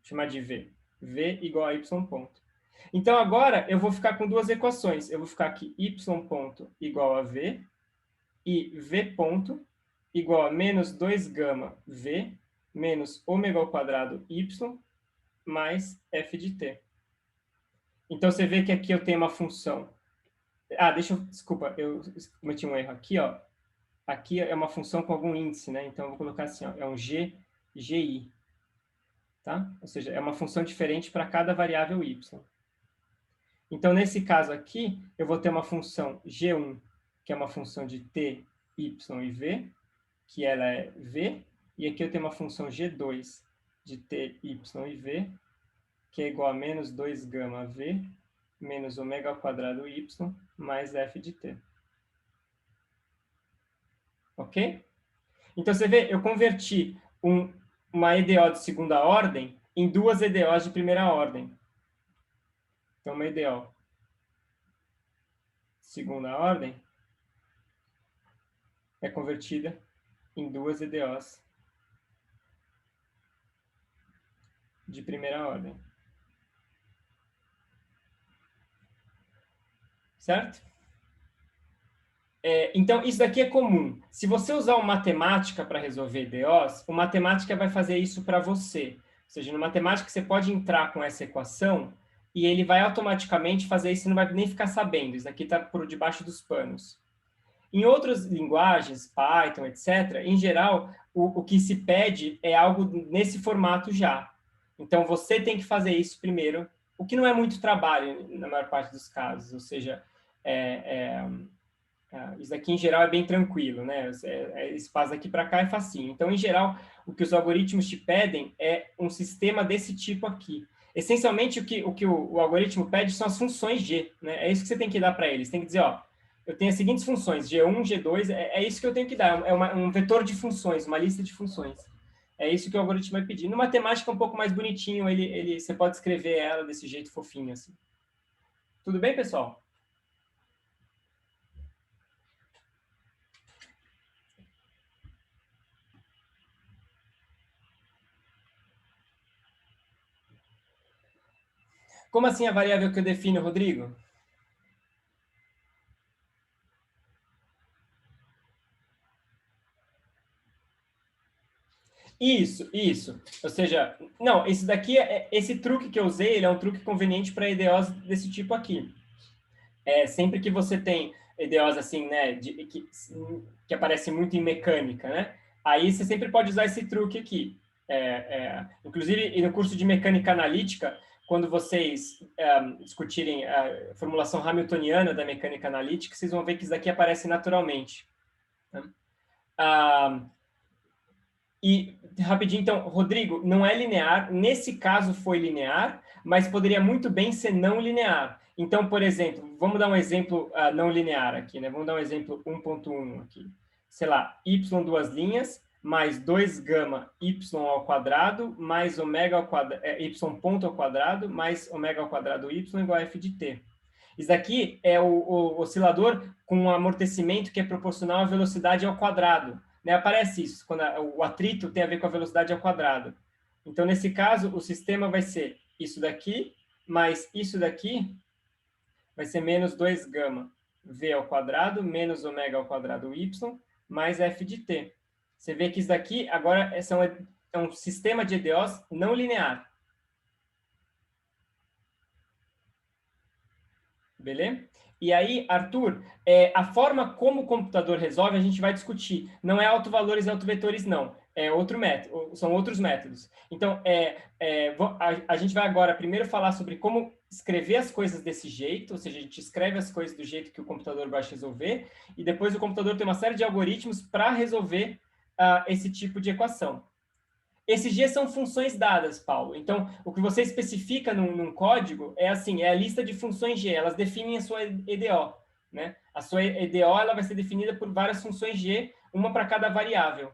A: Chamar de v. V igual a y ponto. Então, agora, eu vou ficar com duas equações. Eu vou ficar aqui y ponto igual a v e v ponto igual a menos 2 gama v menos ômega ao quadrado y mais f de t. Então, você vê que aqui eu tenho uma função. Desculpa, eu cometi um erro aqui, ó. Aqui é uma função com algum índice, né? Então, eu vou colocar assim, ó, é um GI. Tá? Ou seja, é uma função diferente para cada variável y. Então, nesse caso aqui, eu vou ter uma função G1, que é uma função de t, y e v, que ela é v, e aqui eu tenho uma função G2 de t, y e v, que é igual a menos 2 gama v menos ômega ao quadrado y mais f de t. Ok? Então, você vê, eu converti uma EDO de segunda ordem em duas EDOs de primeira ordem. Então, uma EDO de segunda ordem é convertida em duas EDOs de primeira ordem. Certo? Então, isso daqui é comum. Se você usar uma matemática para resolver EDOs, o matemática vai fazer isso para você. Ou seja, no matemática você pode entrar com essa equação e ele vai automaticamente fazer isso, você não vai nem ficar sabendo. Isso daqui está por debaixo dos panos. Em outras linguagens, Python, etc., em geral, o que se pede é algo nesse formato já. Então, você tem que fazer isso primeiro, o que não é muito trabalho na maior parte dos casos. Ou seja, Isso aqui, em geral, é bem tranquilo, né? Esse passo daqui para cá é facinho. Então, em geral, o que os algoritmos te pedem é um sistema desse tipo aqui. Essencialmente, o que o algoritmo pede são as funções G, né? É isso que você tem que dar para eles. Tem que dizer, ó, eu tenho as seguintes funções, G1, G2, é isso que eu tenho que dar. É um vetor de funções, uma lista de funções. É isso que o algoritmo vai pedir. No matemática, um pouco mais bonitinho, você pode escrever ela desse jeito fofinho, assim. Tudo bem, pessoal? Como assim a variável que eu defino, Rodrigo? Isso. Ou seja, não, esse daqui, esse truque que eu usei, ele é um truque conveniente para EDOs desse tipo aqui. Sempre que você tem EDOs assim, né, que aparece muito em mecânica, né? Aí você sempre pode usar esse truque aqui. Inclusive, no curso de mecânica analítica, quando vocês discutirem a formulação hamiltoniana da mecânica analítica, vocês vão ver que isso daqui aparece naturalmente. Né? E, rapidinho, então, Rodrigo, não é linear, nesse caso foi linear, mas poderia muito bem ser não linear. Então, por exemplo, vamos dar um exemplo não linear aqui, né? Vamos dar um exemplo 1.1 aqui. Sei lá, y duas linhas, mais 2 gama y ao quadrado, mais ômega ao quadrado, y ponto ao quadrado, mais ômega ao quadrado y igual a f de t. Isso daqui é o oscilador com um amortecimento que é proporcional à velocidade ao quadrado. Né? Aparece isso, quando o atrito tem a ver com a velocidade ao quadrado. Então, nesse caso, o sistema vai ser isso daqui, mais isso daqui, vai ser menos 2 gama v ao quadrado, menos ômega ao quadrado y, mais f de t. Você vê que isso daqui agora é um sistema de EDOs não linear. Beleza? E aí, Arthur, a forma como o computador resolve, a gente vai discutir. Não é autovalores e autovetores, não. É outro método, são outros métodos. Então, a gente vai agora primeiro falar sobre como escrever as coisas desse jeito, ou seja, a gente escreve as coisas do jeito que o computador vai resolver, e depois o computador tem uma série de algoritmos para resolver esse tipo de equação. Esses G são funções dadas, Paulo. Então, o que você especifica num código é assim, é a lista de funções G. Elas definem a sua EDO, né? A sua EDO ela vai ser definida por várias funções G, uma para cada variável.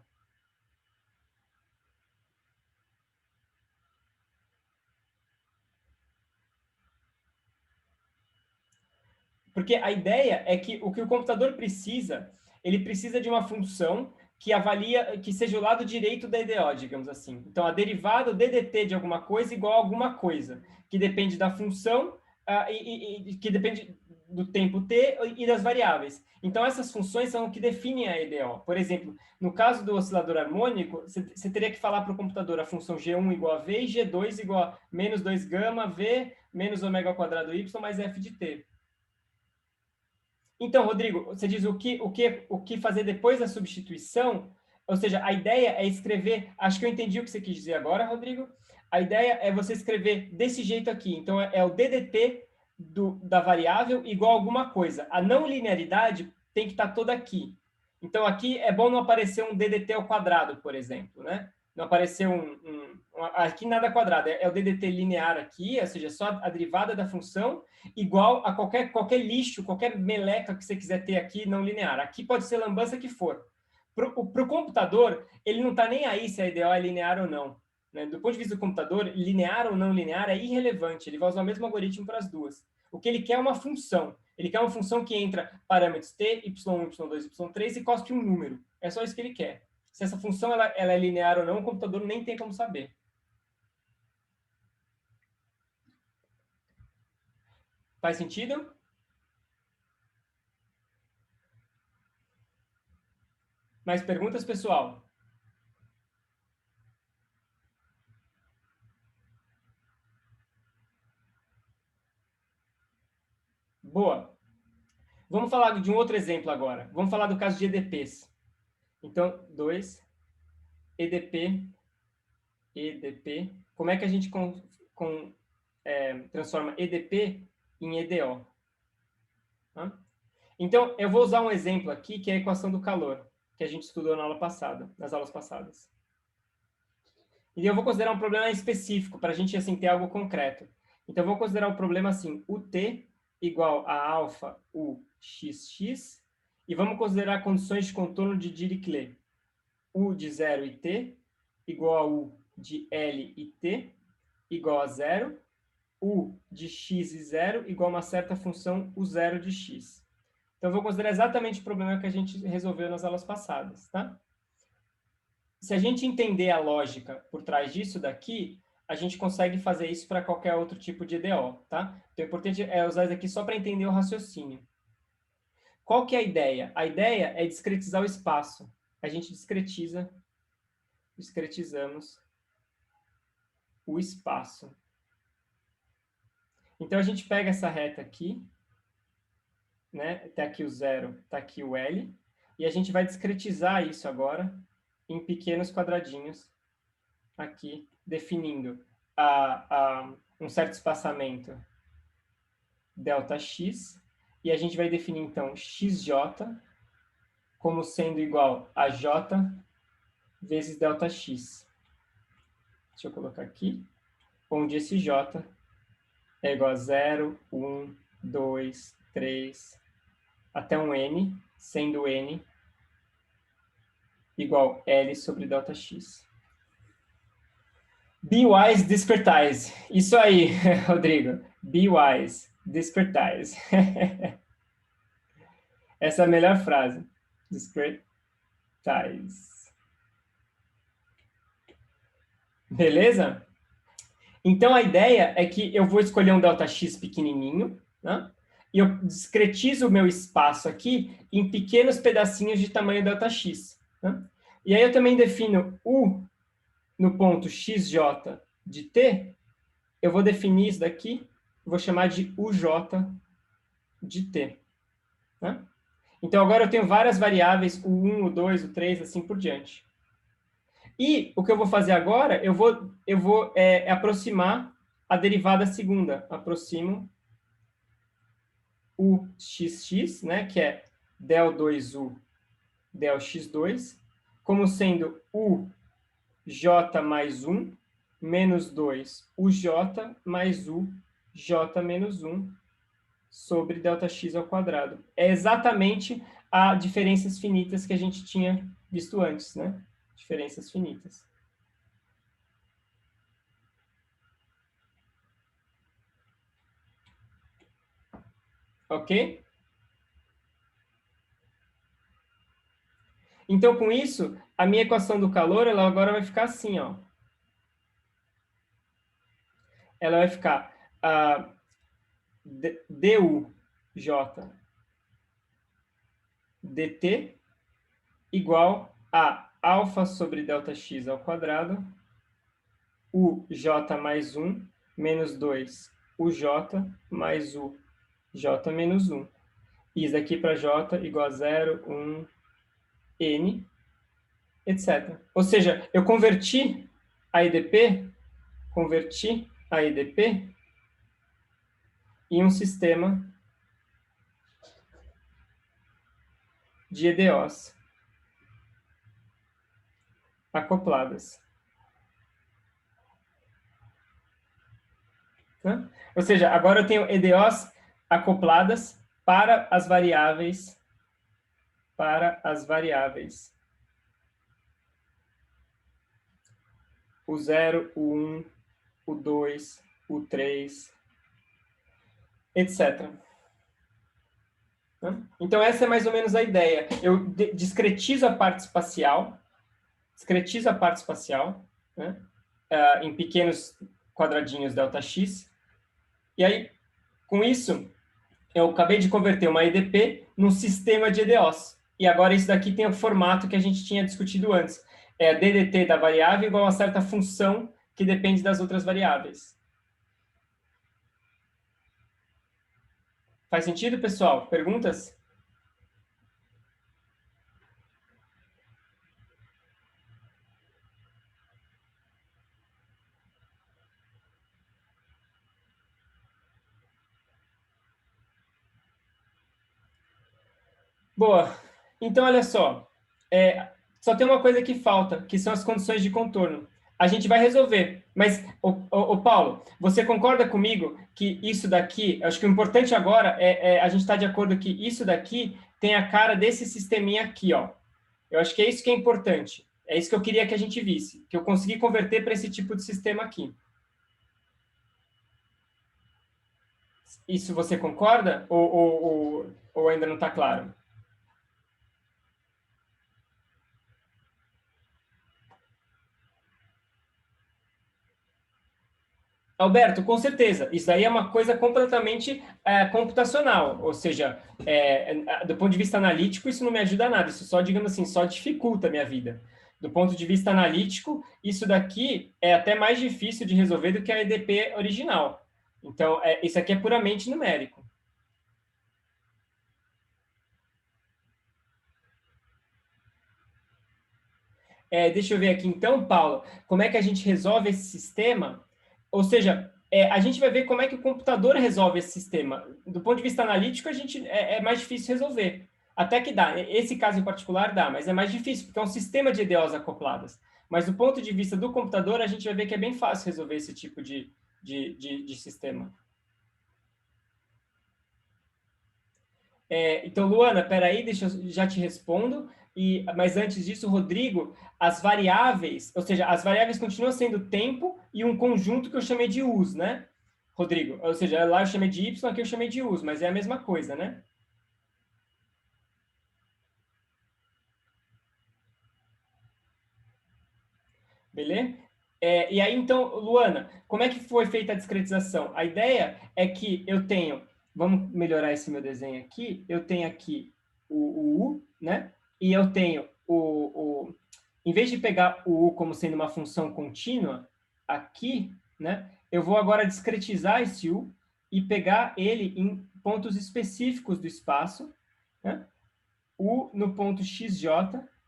A: Porque a ideia é que o computador precisa, ele precisa de uma função que avalia, que seja o lado direito da EDO, digamos assim. Então, a derivada, o DDT de alguma coisa igual a alguma coisa, que depende da função e que depende do tempo t e das variáveis. Então, essas funções são o que definem a EDO. Por exemplo, no caso do oscilador harmônico, você teria que falar para o computador a função G1 igual a V e G2 igual a menos 2 gama V menos ômega ao quadrado Y mais F de t. Então, Rodrigo, você diz o que fazer depois da substituição, ou seja, a ideia é escrever, acho que eu entendi o que você quis dizer agora, Rodrigo, a ideia é você escrever desse jeito aqui, então é o DDT da variável igual a alguma coisa. A não linearidade tem que estar toda aqui. Então, aqui é bom não aparecer um DDT ao quadrado, por exemplo, né? Não aparecer aqui nada quadrado, é o DDT linear aqui, ou seja, só a derivada da função, igual a qualquer lixo, qualquer meleca que você quiser ter aqui não linear. Aqui pode ser lambança que for. Para o computador, ele não está nem aí se a EDO é linear ou não. Né? Do ponto de vista do computador, linear ou não linear é irrelevante. Ele vai usar o mesmo algoritmo para as duas. O que ele quer é uma função. Ele quer uma função que entra parâmetros t, y1, y2, y3 e cospe um número. É só isso que ele quer. Se essa função ela é linear ou não, o computador nem tem como saber. Faz sentido? Mais perguntas, pessoal? Boa. Vamos falar de um outro exemplo agora. Vamos falar do caso de EDPs. Então, 2, EDP, EDP. Como é que a gente transforma EDP em EDO? Então, eu vou usar um exemplo aqui, que é a equação do calor, que a gente estudou na aula passada, nas aulas passadas. E eu vou considerar um problema específico, para a gente assim, ter algo concreto. Então, eu vou considerar o problema assim, UT igual a alfa UXX, e vamos considerar condições de contorno de Dirichlet. U de 0 e T igual a U de L e T igual a 0, U de X e 0 igual a uma certa função U0 de X. Então, eu vou considerar exatamente o problema que a gente resolveu nas aulas passadas, tá? Se a gente entender a lógica por trás disso daqui, a gente consegue fazer isso para qualquer outro tipo de EDO, tá? Então, o importante é usar isso aqui só para entender o raciocínio. Qual que é a ideia? A ideia é discretizar o espaço. A gente discretizamos o espaço. Então, a gente pega essa reta aqui, né? Tá aqui o 0, tá aqui o L, e a gente vai discretizar isso agora em pequenos quadradinhos aqui, definindo um certo espaçamento ΔX, e a gente vai definir, então, XJ como sendo igual a J vezes ΔX. Deixa eu colocar aqui, onde esse J é igual a 0, 1, 2, 3, até um N, sendo N igual L sobre ΔX. Be wise, discretize. Isso aí, Rodrigo. Be wise, discretize. Essa é a melhor frase. Discretize. Beleza? Então, a ideia é que eu vou escolher um ΔX pequenininho, né? E eu discretizo o meu espaço aqui em pequenos pedacinhos de tamanho ΔX. Né? E aí eu também defino U no ponto XJ de T, eu vou definir isso daqui, vou chamar de UJ de T. Né? Então, agora eu tenho várias variáveis, o 1, o 2, o 3, assim por diante. E o que eu vou fazer agora, eu vou aproximar a derivada segunda. Aproximo o xx, né, que é del2u del x2, como sendo u j mais 1 menos 2 uj mais u j menos 1 sobre ΔX ao quadrado. É exatamente a diferenças finitas que a gente tinha visto antes, né? Diferenças finitas. Ok? Então, com isso, a minha equação do calor, ela agora vai ficar assim, ó. Ela vai ficar duj dt igual a alfa sobre ΔX ao quadrado, uj mais 1 menos 2 uj mais uj menos 1. Isso daqui para j igual a 0, 1, n, etc. Ou seja, eu converti a EDP em um sistema de EDOs acopladas. Né? Ou seja, agora eu tenho EDOs acopladas para as variáveis o 0, o 1, o 2, o 3, etc. Então, essa é mais ou menos a ideia. Eu discretizo a parte espacial, né, em pequenos quadradinhos ΔX, e aí, com isso, eu acabei de converter uma EDP num sistema de EDOs. E agora isso daqui tem o formato que a gente tinha discutido antes. É a DDT da variável igual a uma certa função que depende das outras variáveis. Faz sentido, pessoal? Perguntas? Boa. Então, olha só. Só tem uma coisa que falta, que são as condições de contorno. A gente vai resolver. Mas, Paulo, você concorda comigo que isso daqui, acho que o importante agora é a gente estar de acordo que isso daqui tem a cara desse sisteminha aqui, ó. Eu acho que é isso que é importante. É isso que eu queria que a gente visse, que eu consegui converter para esse tipo de sistema aqui. Isso você concorda? Ou ainda não está claro? Alberto, com certeza. Isso aí é uma coisa completamente computacional. Ou seja, do ponto de vista analítico, isso não me ajuda a nada. Isso só, digamos assim, só dificulta a minha vida. Do ponto de vista analítico, isso daqui é até mais difícil de resolver do que a EDP original. Então, isso aqui é puramente numérico. Deixa eu ver aqui, então, Paulo, como é que a gente resolve esse sistema? Ou seja, a gente vai ver como é que o computador resolve esse sistema. Do ponto de vista analítico, é mais difícil resolver. Até que dá. Esse caso em particular dá, mas é mais difícil, porque é um sistema de EDOs acopladas. Mas do ponto de vista do computador, a gente vai ver que é bem fácil resolver esse tipo de sistema. Então, Luana, peraí, deixa eu já te respondo. Mas antes disso, Rodrigo, as variáveis, ou seja, as variáveis continuam sendo tempo e um conjunto que eu chamei de us, né? Rodrigo, ou seja, lá eu chamei de y, aqui eu chamei de us, mas é a mesma coisa, né? Beleza? E aí, então, Luana, como é que foi feita a discretização? A ideia é que eu tenho, vamos melhorar esse meu desenho aqui, eu tenho aqui o U, né? E eu tenho em vez de pegar o U como sendo uma função contínua, aqui, né? Eu vou agora discretizar esse U e pegar ele em pontos específicos do espaço, né? U no ponto xj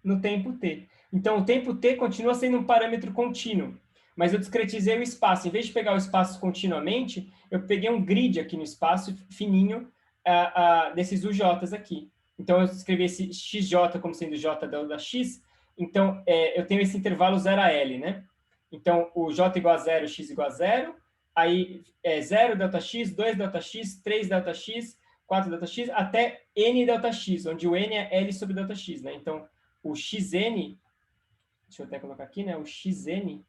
A: no tempo t. Então, o tempo t continua sendo um parâmetro contínuo, mas eu discretizei o espaço. Em vez de pegar o espaço continuamente, eu peguei um grid aqui no espaço, fininho, desses UJs aqui. Então, eu escrevi esse xj como sendo j da x. Então, eu tenho esse intervalo 0 a L, né? Então, o j igual a 0, x igual a 0. Aí, 0 Δx, 2 Δx, 3 Δx, 4 Δx, até n Δx, onde o n é L sobre Δx, né? Então, o xn, deixa eu até colocar aqui, né? O xn,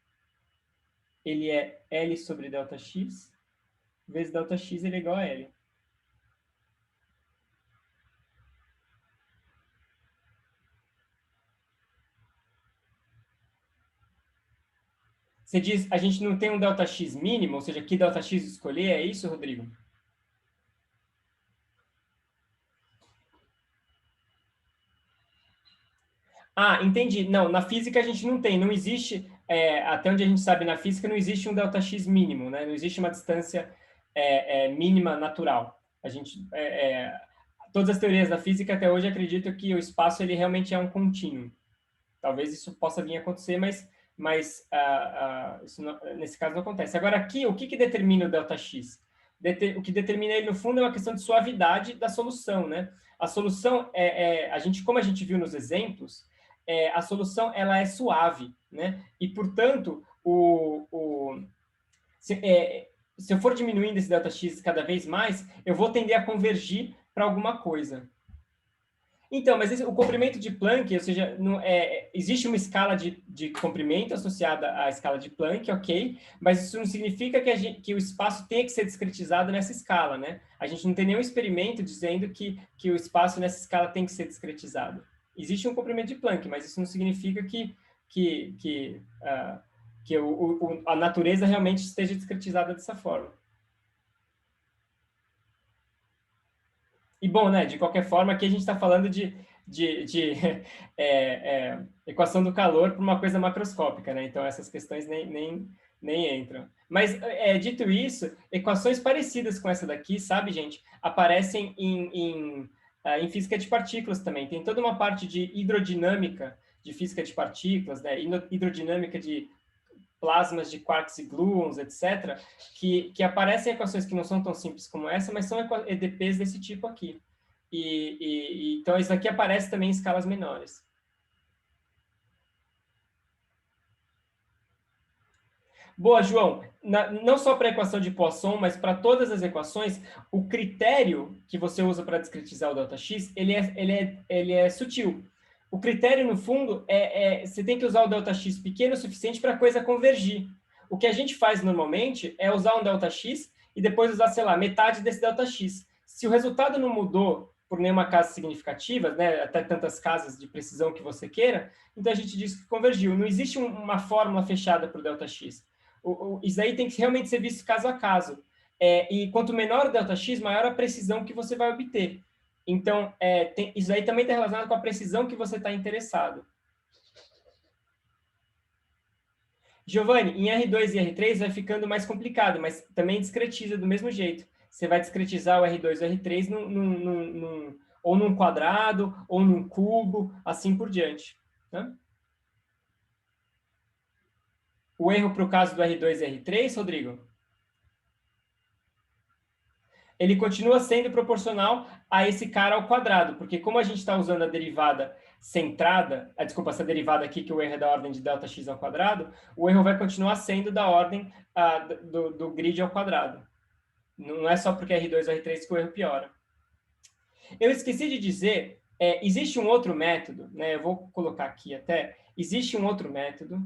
A: ele é L sobre Δx, vezes Δx ele é igual a L. Você diz, a gente não tem um ΔX mínimo, ou seja, que ΔX escolher, é isso, Rodrigo? Ah, entendi. Não, na física a gente não tem, não existe, até onde a gente sabe na física, não existe um ΔX mínimo, né? Não existe uma distância mínima natural. Todas as teorias da física até hoje acreditam que o espaço ele realmente é um contínuo. Talvez isso possa vir a acontecer, mas isso não, nesse caso não acontece. Agora, aqui, o que determina o ΔX? O que determina ele, no fundo, é uma questão de suavidade da solução, né? A solução, como a gente viu nos exemplos, a solução ela é suave, né? E, portanto, se eu for diminuindo esse ΔX cada vez mais, eu vou tender a convergir para alguma coisa. Então, mas o comprimento de Planck, ou seja, existe uma escala de comprimento associada à escala de Planck, ok, mas isso não significa que o espaço tenha que ser discretizado nessa escala, né? A gente não tem nenhum experimento dizendo que o espaço nessa escala tem que ser discretizado. Existe um comprimento de Planck, mas isso não significa que a natureza realmente esteja discretizada dessa forma. E, bom, né, de qualquer forma, aqui a gente está falando de equação do calor para uma coisa macroscópica, né? Então, essas questões nem entram. Mas, dito isso, equações parecidas com essa daqui, sabe, gente, aparecem em física de partículas também. Tem toda uma parte de hidrodinâmica de física de partículas, né? Hidrodinâmica de plasmas de quarks e gluons, etc., que aparecem equações que não são tão simples como essa, mas são EDPs desse tipo aqui. Então, isso aqui aparece também em escalas menores. Boa, João. Não só para a equação de Poisson, mas para todas as equações, o critério que você usa para discretizar o ΔX, ele é sutil. O critério, no fundo, você tem que usar o ΔX pequeno o suficiente para a coisa convergir. O que a gente faz normalmente é usar um ΔX e depois usar, sei lá, metade desse ΔX. Se o resultado não mudou por nenhuma casa significativa, né, até tantas casas de precisão que você queira, então a gente diz que convergiu. Não existe uma fórmula fechada para o ΔX. Isso aí tem que realmente ser visto caso a caso. E quanto menor o ΔX, maior a precisão que você vai obter. Então, isso aí também está relacionado com a precisão que você está interessado. Giovanni, em R2 e R3 vai ficando mais complicado, mas também discretiza do mesmo jeito. Você vai discretizar o R2 e o R3 ou num quadrado, ou num cubo, assim por diante. Tá? O erro para o caso do R2 e R3, Rodrigo? Ele continua sendo proporcional a esse cara ao quadrado, porque como a gente está usando a derivada centrada, desculpa, essa derivada aqui, que o erro é da ordem de ΔX ao quadrado, o erro vai continuar sendo da ordem do grid ao quadrado. Não é só porque é R2 ou R3 que o erro piora. Eu esqueci de dizer, existe um outro método, né? Eu vou colocar aqui até, existe um outro método,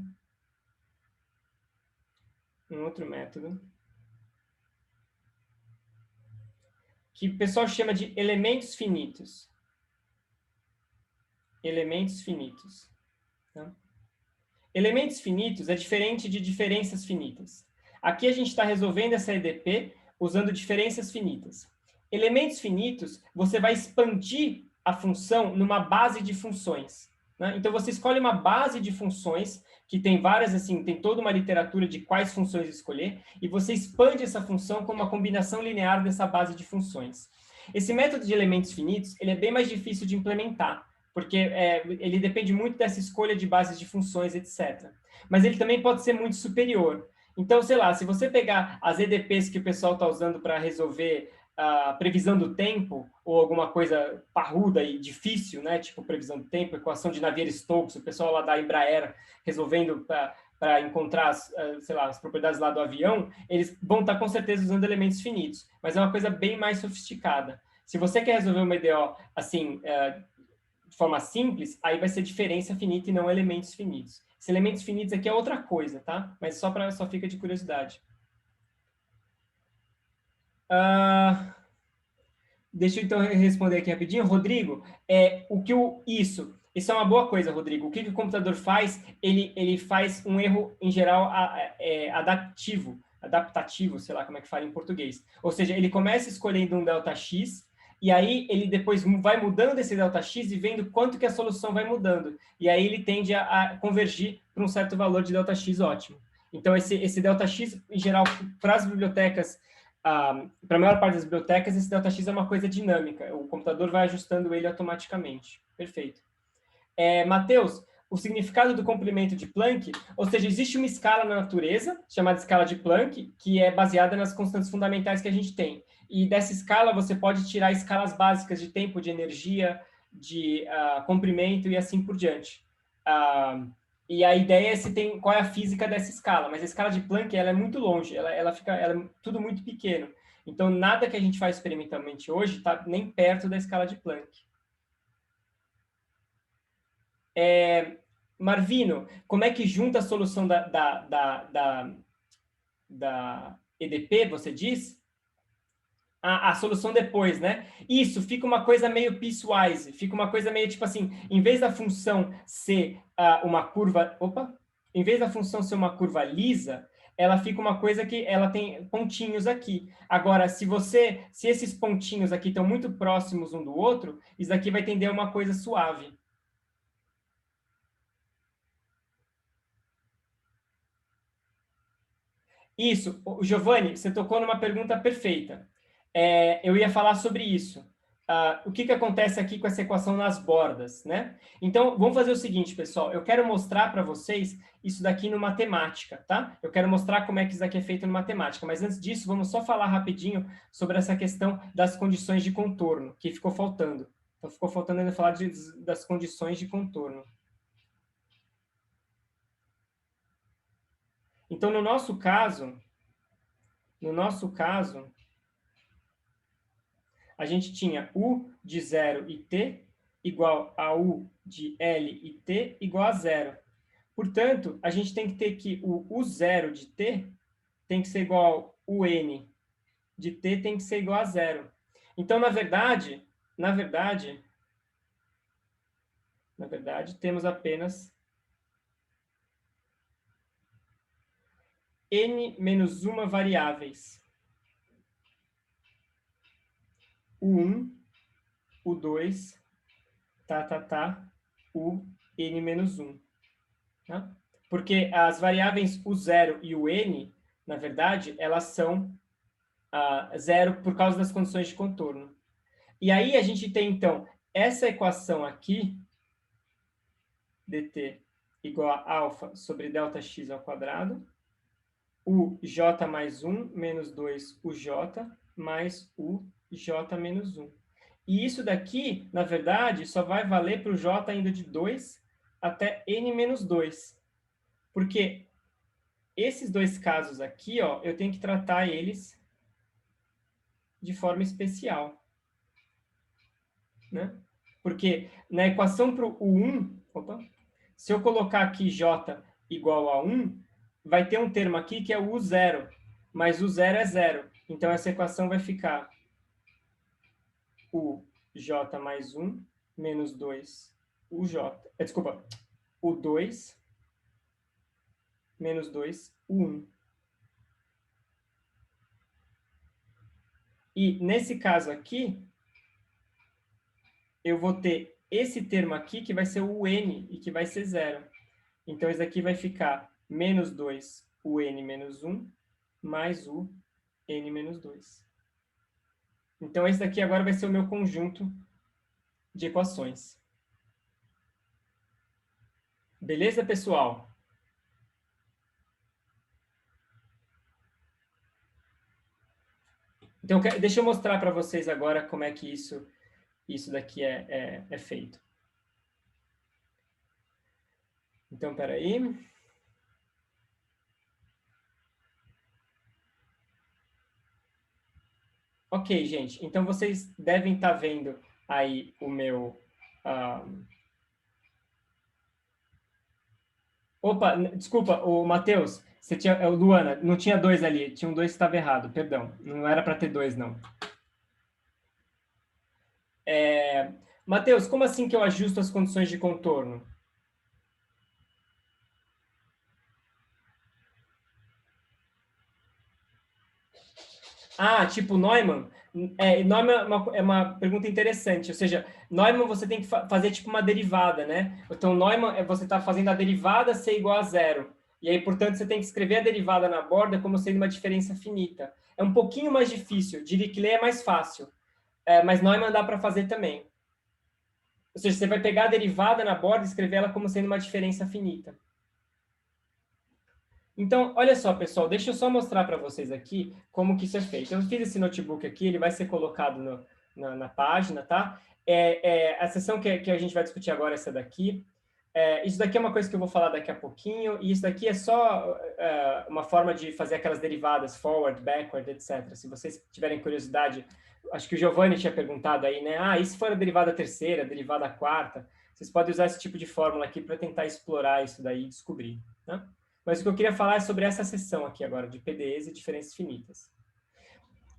A: que o pessoal chama de elementos finitos. Elementos finitos. Tá? Elementos finitos é diferente de diferenças finitas. Aqui a gente está resolvendo essa EDP usando diferenças finitas. Elementos finitos, você vai expandir a função numa base de funções. Né? Então, você escolhe uma base de funções, que tem várias, assim, tem toda uma literatura de quais funções escolher, e você expande essa função com uma combinação linear dessa base de funções. Esse método de elementos finitos, ele é bem mais difícil de implementar, porque ele depende muito dessa escolha de bases de funções, etc. Mas ele também pode ser muito superior. Então, sei lá, se você pegar as EDPs que o pessoal está usando para resolver a previsão do tempo, ou alguma coisa parruda e difícil, né? Tipo previsão do tempo, equação de Navier-Stokes, o pessoal lá da Embraer resolvendo para encontrar, sei lá, as propriedades lá do avião, eles vão estar com certeza usando elementos finitos, mas é uma coisa bem mais sofisticada. Se você quer resolver uma EDO assim, de forma simples, aí vai ser diferença finita e não elementos finitos. Esses elementos finitos aqui é outra coisa, tá? Mas só fica de curiosidade. Deixa eu então responder aqui rapidinho. Rodrigo, isso é uma boa coisa, Rodrigo. O que o computador faz? Ele faz um erro, em geral, adaptativo, sei lá como é que fala em português. Ou seja, ele começa escolhendo um ΔX, e aí ele depois vai mudando esse ΔX e vendo quanto que a solução vai mudando. E aí ele tende a convergir para um certo valor de ΔX ótimo. Então, esse ΔX, em geral, para as bibliotecas, para a maior parte das bibliotecas, esse ΔX é uma coisa dinâmica. O computador vai ajustando ele automaticamente. Perfeito. Matheus, o significado do comprimento de Planck, ou seja, existe uma escala na natureza, chamada escala de Planck, que é baseada nas constantes fundamentais que a gente tem. E dessa escala você pode tirar escalas básicas de tempo, de energia, de comprimento e assim por diante. E a ideia é qual é a física dessa escala, mas a escala de Planck ela é muito longe, ela é tudo muito pequeno. Então, nada que a gente faz experimentalmente hoje está nem perto da escala de Planck. Marvino, como é que junta a solução da EDP, você diz? A solução depois, né? Isso, fica uma coisa meio piecewise, fica uma coisa meio tipo assim, em vez da função ser uma curva, em vez da função ser uma curva lisa, ela fica uma coisa que ela tem pontinhos aqui. Agora, se esses pontinhos aqui estão muito próximos um do outro, isso aqui vai tender a uma coisa suave. Isso, Giovanni, você tocou numa pergunta perfeita. Eu ia falar sobre isso. o que acontece aqui com essa equação nas bordas, né? Então, vamos fazer o seguinte, pessoal. Eu quero mostrar para vocês isso daqui no matemática, tá? Eu quero mostrar como é que isso daqui é feito no matemática. Mas antes disso, vamos só falar rapidinho sobre essa questão das condições de contorno, que ficou faltando. Então, ficou faltando ainda falar das condições de contorno. Então, no nosso caso, a gente tinha U de 0 e T igual a U de L e T igual a 0. Portanto, a gente tem que ter que o U0 de T tem que ser igual ao N de T tem que ser igual a 0. Então, na verdade, temos apenas N menos uma variáveis. U1, U2, U, N menos 1. Tá? Porque as variáveis U0 e o N, na verdade, elas são zero por causa das condições de contorno. E aí a gente tem, então, essa equação aqui, dt igual a alfa sobre ΔX ao quadrado, uj mais 1 menos 2 uj mais uj menos 1. E isso daqui, na verdade, só vai valer para o j indo de 2 até n menos 2. Porque esses dois casos aqui, ó, eu tenho que tratar eles de forma especial. Né? Porque na equação para o U1, se eu colocar aqui j igual a 1, vai ter um termo aqui que é o U0, mas o 0 é 0. Então, essa equação vai ficar uj mais 1 menos 2 uj, desculpa, U2 menos 2 U1. E nesse caso aqui, eu vou ter esse termo aqui que vai ser o UN e que vai ser 0. Então, isso aqui vai ficar menos 2 UN menos 1 mais o N menos 2. Então, esse daqui agora vai ser o meu conjunto de equações. Beleza, pessoal? Então, deixa eu mostrar para vocês agora como é que isso daqui é feito. Então, espera aí. Ok, gente. Então, vocês devem estar vendo aí o meu... Opa, desculpa, o Matheus, você tinha... O Luana, não tinha 2 ali. Tinha um 2 que estava errado, perdão. Não era para ter 2, não. Matheus, como assim que eu ajusto as condições de contorno? Tipo Neumann? Neumann é uma pergunta interessante. Ou seja, Neumann você tem que fazer tipo uma derivada, né? Então, Neumann você está fazendo a derivada ser igual a 0. E aí, portanto, você tem que escrever a derivada na borda como sendo uma diferença finita. É um pouquinho mais difícil. Dirichlet é mais fácil. Mas Neumann dá para fazer também. Ou seja, você vai pegar a derivada na borda e escrever ela como sendo uma diferença finita. Então, olha só, pessoal, deixa eu só mostrar para vocês aqui como que isso é feito. Eu fiz esse notebook aqui, ele vai ser colocado na página, tá? A sessão que a gente vai discutir agora é essa daqui. Isso daqui é uma coisa que eu vou falar daqui a pouquinho, e isso daqui é só uma forma de fazer aquelas derivadas, forward, backward, etc. Se vocês tiverem curiosidade, acho que o Giovanni tinha perguntado aí, né? E se for a derivada terceira, a derivada quarta? Vocês podem usar esse tipo de fórmula aqui para tentar explorar isso daí e descobrir, né? Mas o que eu queria falar é sobre essa seção aqui agora, de PDEs e diferenças finitas.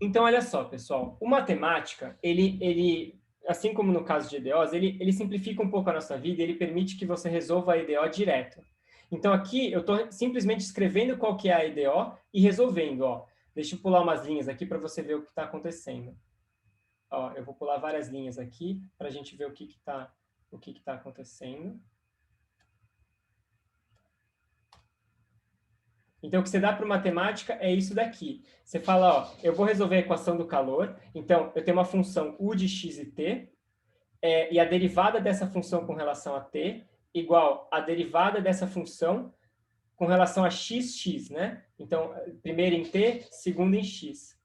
A: Então, olha só, pessoal. O matemática, ele assim como no caso de EDOs, ele simplifica um pouco a nossa vida e ele permite que você resolva a EDO direto. Então, aqui, eu estou simplesmente escrevendo qual que é a EDO e resolvendo. Ó. Deixa eu pular umas linhas aqui para você ver o que está acontecendo. Ó, eu vou pular várias linhas aqui para a gente ver o que está acontecendo. Então, o que você dá para matemática é isso daqui. Você fala, ó, eu vou resolver a equação do calor, então eu tenho uma função u de x e t, e a derivada dessa função com relação a t igual a derivada dessa função com relação a x, né? Então, primeiro em t, segundo em x.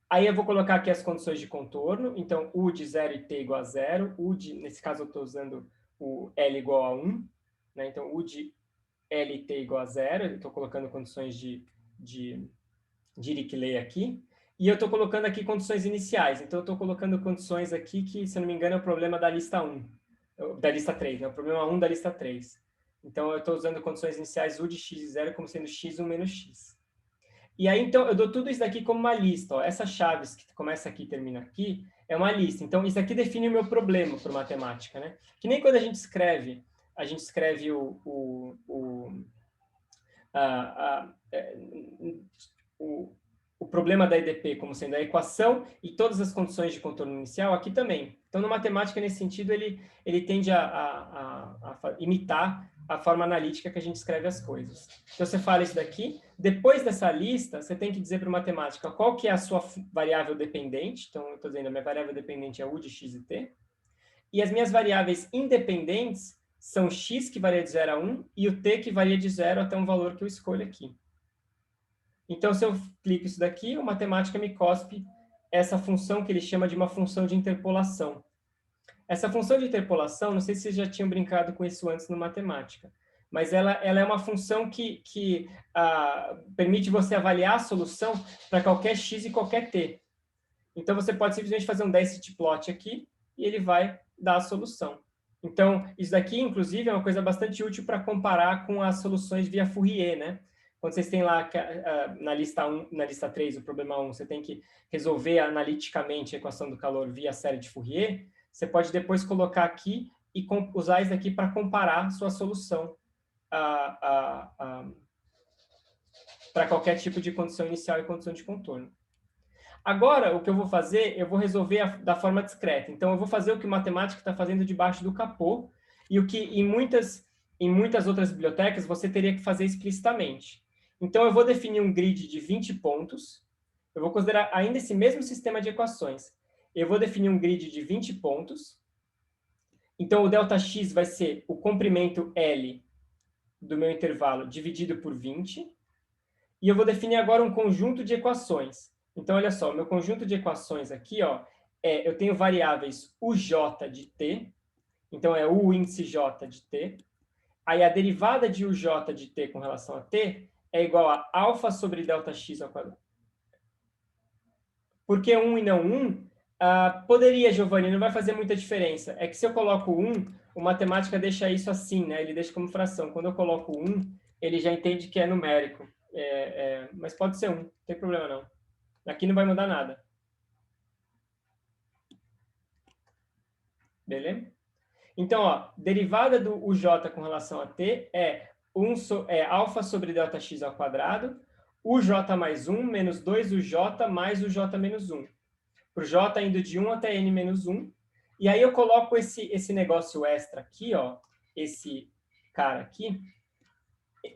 A: Aí eu vou colocar aqui as condições de contorno. Então, u de 0 e t igual a 0. Nesse caso, eu estou usando o L igual a 1. Né? Então, u de L e t igual a 0. Eu estou colocando condições de Dirichlet aqui. E eu estou colocando aqui condições iniciais. Então, eu estou colocando condições aqui que, se eu não me engano, é o problema da lista 1. Da lista 3, né? O problema 1 da lista 3. Então, eu estou usando condições iniciais u de x e 0 como sendo x1 menos x. E aí, então, eu dou tudo isso daqui como uma lista. Ó. Essas chaves que começa aqui e termina aqui é uma lista. Então, isso aqui define o meu problema por matemática, né? Que nem quando a gente escreve o problema da EDP como sendo a equação e todas as condições de contorno inicial, aqui também. Então, na matemática, nesse sentido, ele tende a imitar a forma analítica que a gente escreve as coisas. Então, você fala isso daqui. Depois dessa lista, você tem que dizer para a matemática qual que é a sua variável dependente. Então, eu estou dizendo, a minha variável dependente é u de x e t. E as minhas variáveis independentes são x, que varia de 0 a 1, e o t, que varia de 0 até um valor que eu escolho aqui. Então, se eu clico isso daqui, o matemática me cospe essa função que ele chama de uma função de interpolação. Essa função de interpolação, não sei se vocês já tinham brincado com isso antes no matemática, mas ela é uma função que permite você avaliar a solução para qualquer x e qualquer t. Então, você pode simplesmente fazer um density plot aqui e ele vai dar a solução. Então, isso daqui, inclusive, é uma coisa bastante útil para comparar com as soluções via Fourier, né? Quando vocês têm lá na lista 1, na lista 3, o problema 1, você tem que resolver analiticamente a equação do calor via série de Fourier, você pode depois colocar aqui e usar isso daqui para comparar sua solução para qualquer tipo de condição inicial e condição de contorno. Agora, o que eu vou fazer, eu vou resolver da forma discreta. Então, eu vou fazer o que o matemático está fazendo debaixo do capô e o que em muitas outras bibliotecas você teria que fazer explicitamente. Então, eu vou definir um grid de 20 pontos. Eu vou considerar ainda esse mesmo sistema de equações. Eu vou definir um grid de 20 pontos. Então, o ΔX vai ser o comprimento L do meu intervalo dividido por 20. E eu vou definir agora um conjunto de equações. Então, olha só, o meu conjunto de equações aqui, ó, eu tenho variáveis uj de t, então é u índice j de t. Aí a derivada de uj de t com relação a t é igual a alfa sobre ΔX ao quadrado. Por que 1 e não 1? Poderia, Giovanni, não vai fazer muita diferença. É que se eu coloco 1, o matemática deixa isso assim, né? Ele deixa como fração. Quando eu coloco 1, ele já entende que é numérico. Mas pode ser 1, não tem problema não. Aqui não vai mudar nada. Beleza? Então, ó, derivada do uj com relação a t é alfa sobre ΔX ao quadrado, uj mais 1 menos 2uj mais uj menos 1. Para o j indo de 1 até n menos 1. E aí eu coloco esse negócio extra aqui, ó, esse cara aqui.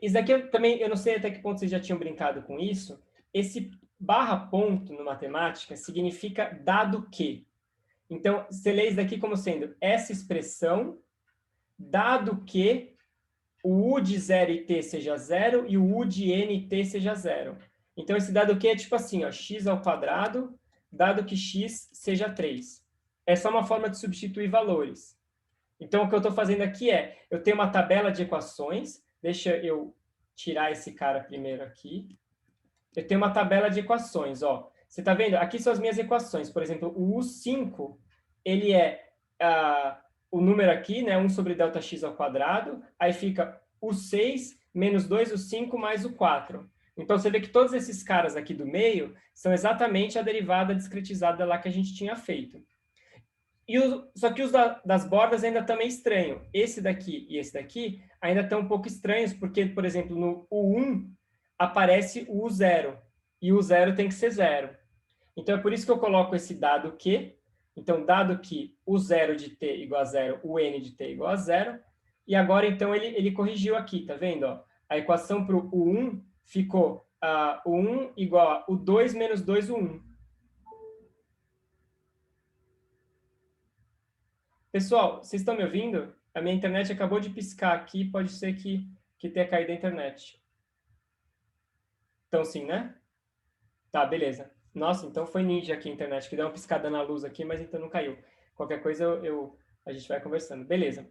A: Isso daqui eu não sei até que ponto vocês já tinham brincado com isso. Esse barra ponto no matemática significa dado que. Então, você lê isso daqui como sendo essa expressão, dado que o u de 0 e t seja 0 e o u de n e t seja 0. Então, esse dado que é tipo assim, ó, x ao quadrado, dado que x seja 3. É só uma forma de substituir valores. Então, o que eu estou fazendo aqui eu tenho uma tabela de equações, deixa eu tirar esse cara primeiro aqui. Eu tenho uma tabela de equações, ó. Você está vendo? Aqui são as minhas equações. Por exemplo, o U5, ele é o número aqui, né? 1 sobre ΔX ao quadrado. Aí fica o 6 menos 2, o 5 mais o 4. Então, você vê que todos esses caras aqui do meio são exatamente a derivada discretizada lá que a gente tinha feito. Só que os das bordas ainda estão meio estranhos. Esse daqui e esse daqui ainda estão um pouco estranhos, porque, por exemplo, no U1 aparece o U0, e o U0 tem que ser 0. Então, é por isso que eu coloco esse dado que. Então, dado que o 0 de t igual a 0, o n de t igual a 0. E agora, então, ele corrigiu aqui, tá vendo? Ó? A equação para o U1 ficou o 1 igual a o 2 menos 2, o 1. Pessoal, vocês estão me ouvindo? A minha internet acabou de piscar aqui, pode ser que tenha caído a internet. Então, sim, né? Tá, beleza. Nossa, então foi ninja aqui a internet, que deu uma piscada na luz aqui, mas então não caiu. Qualquer coisa a gente vai conversando. Beleza.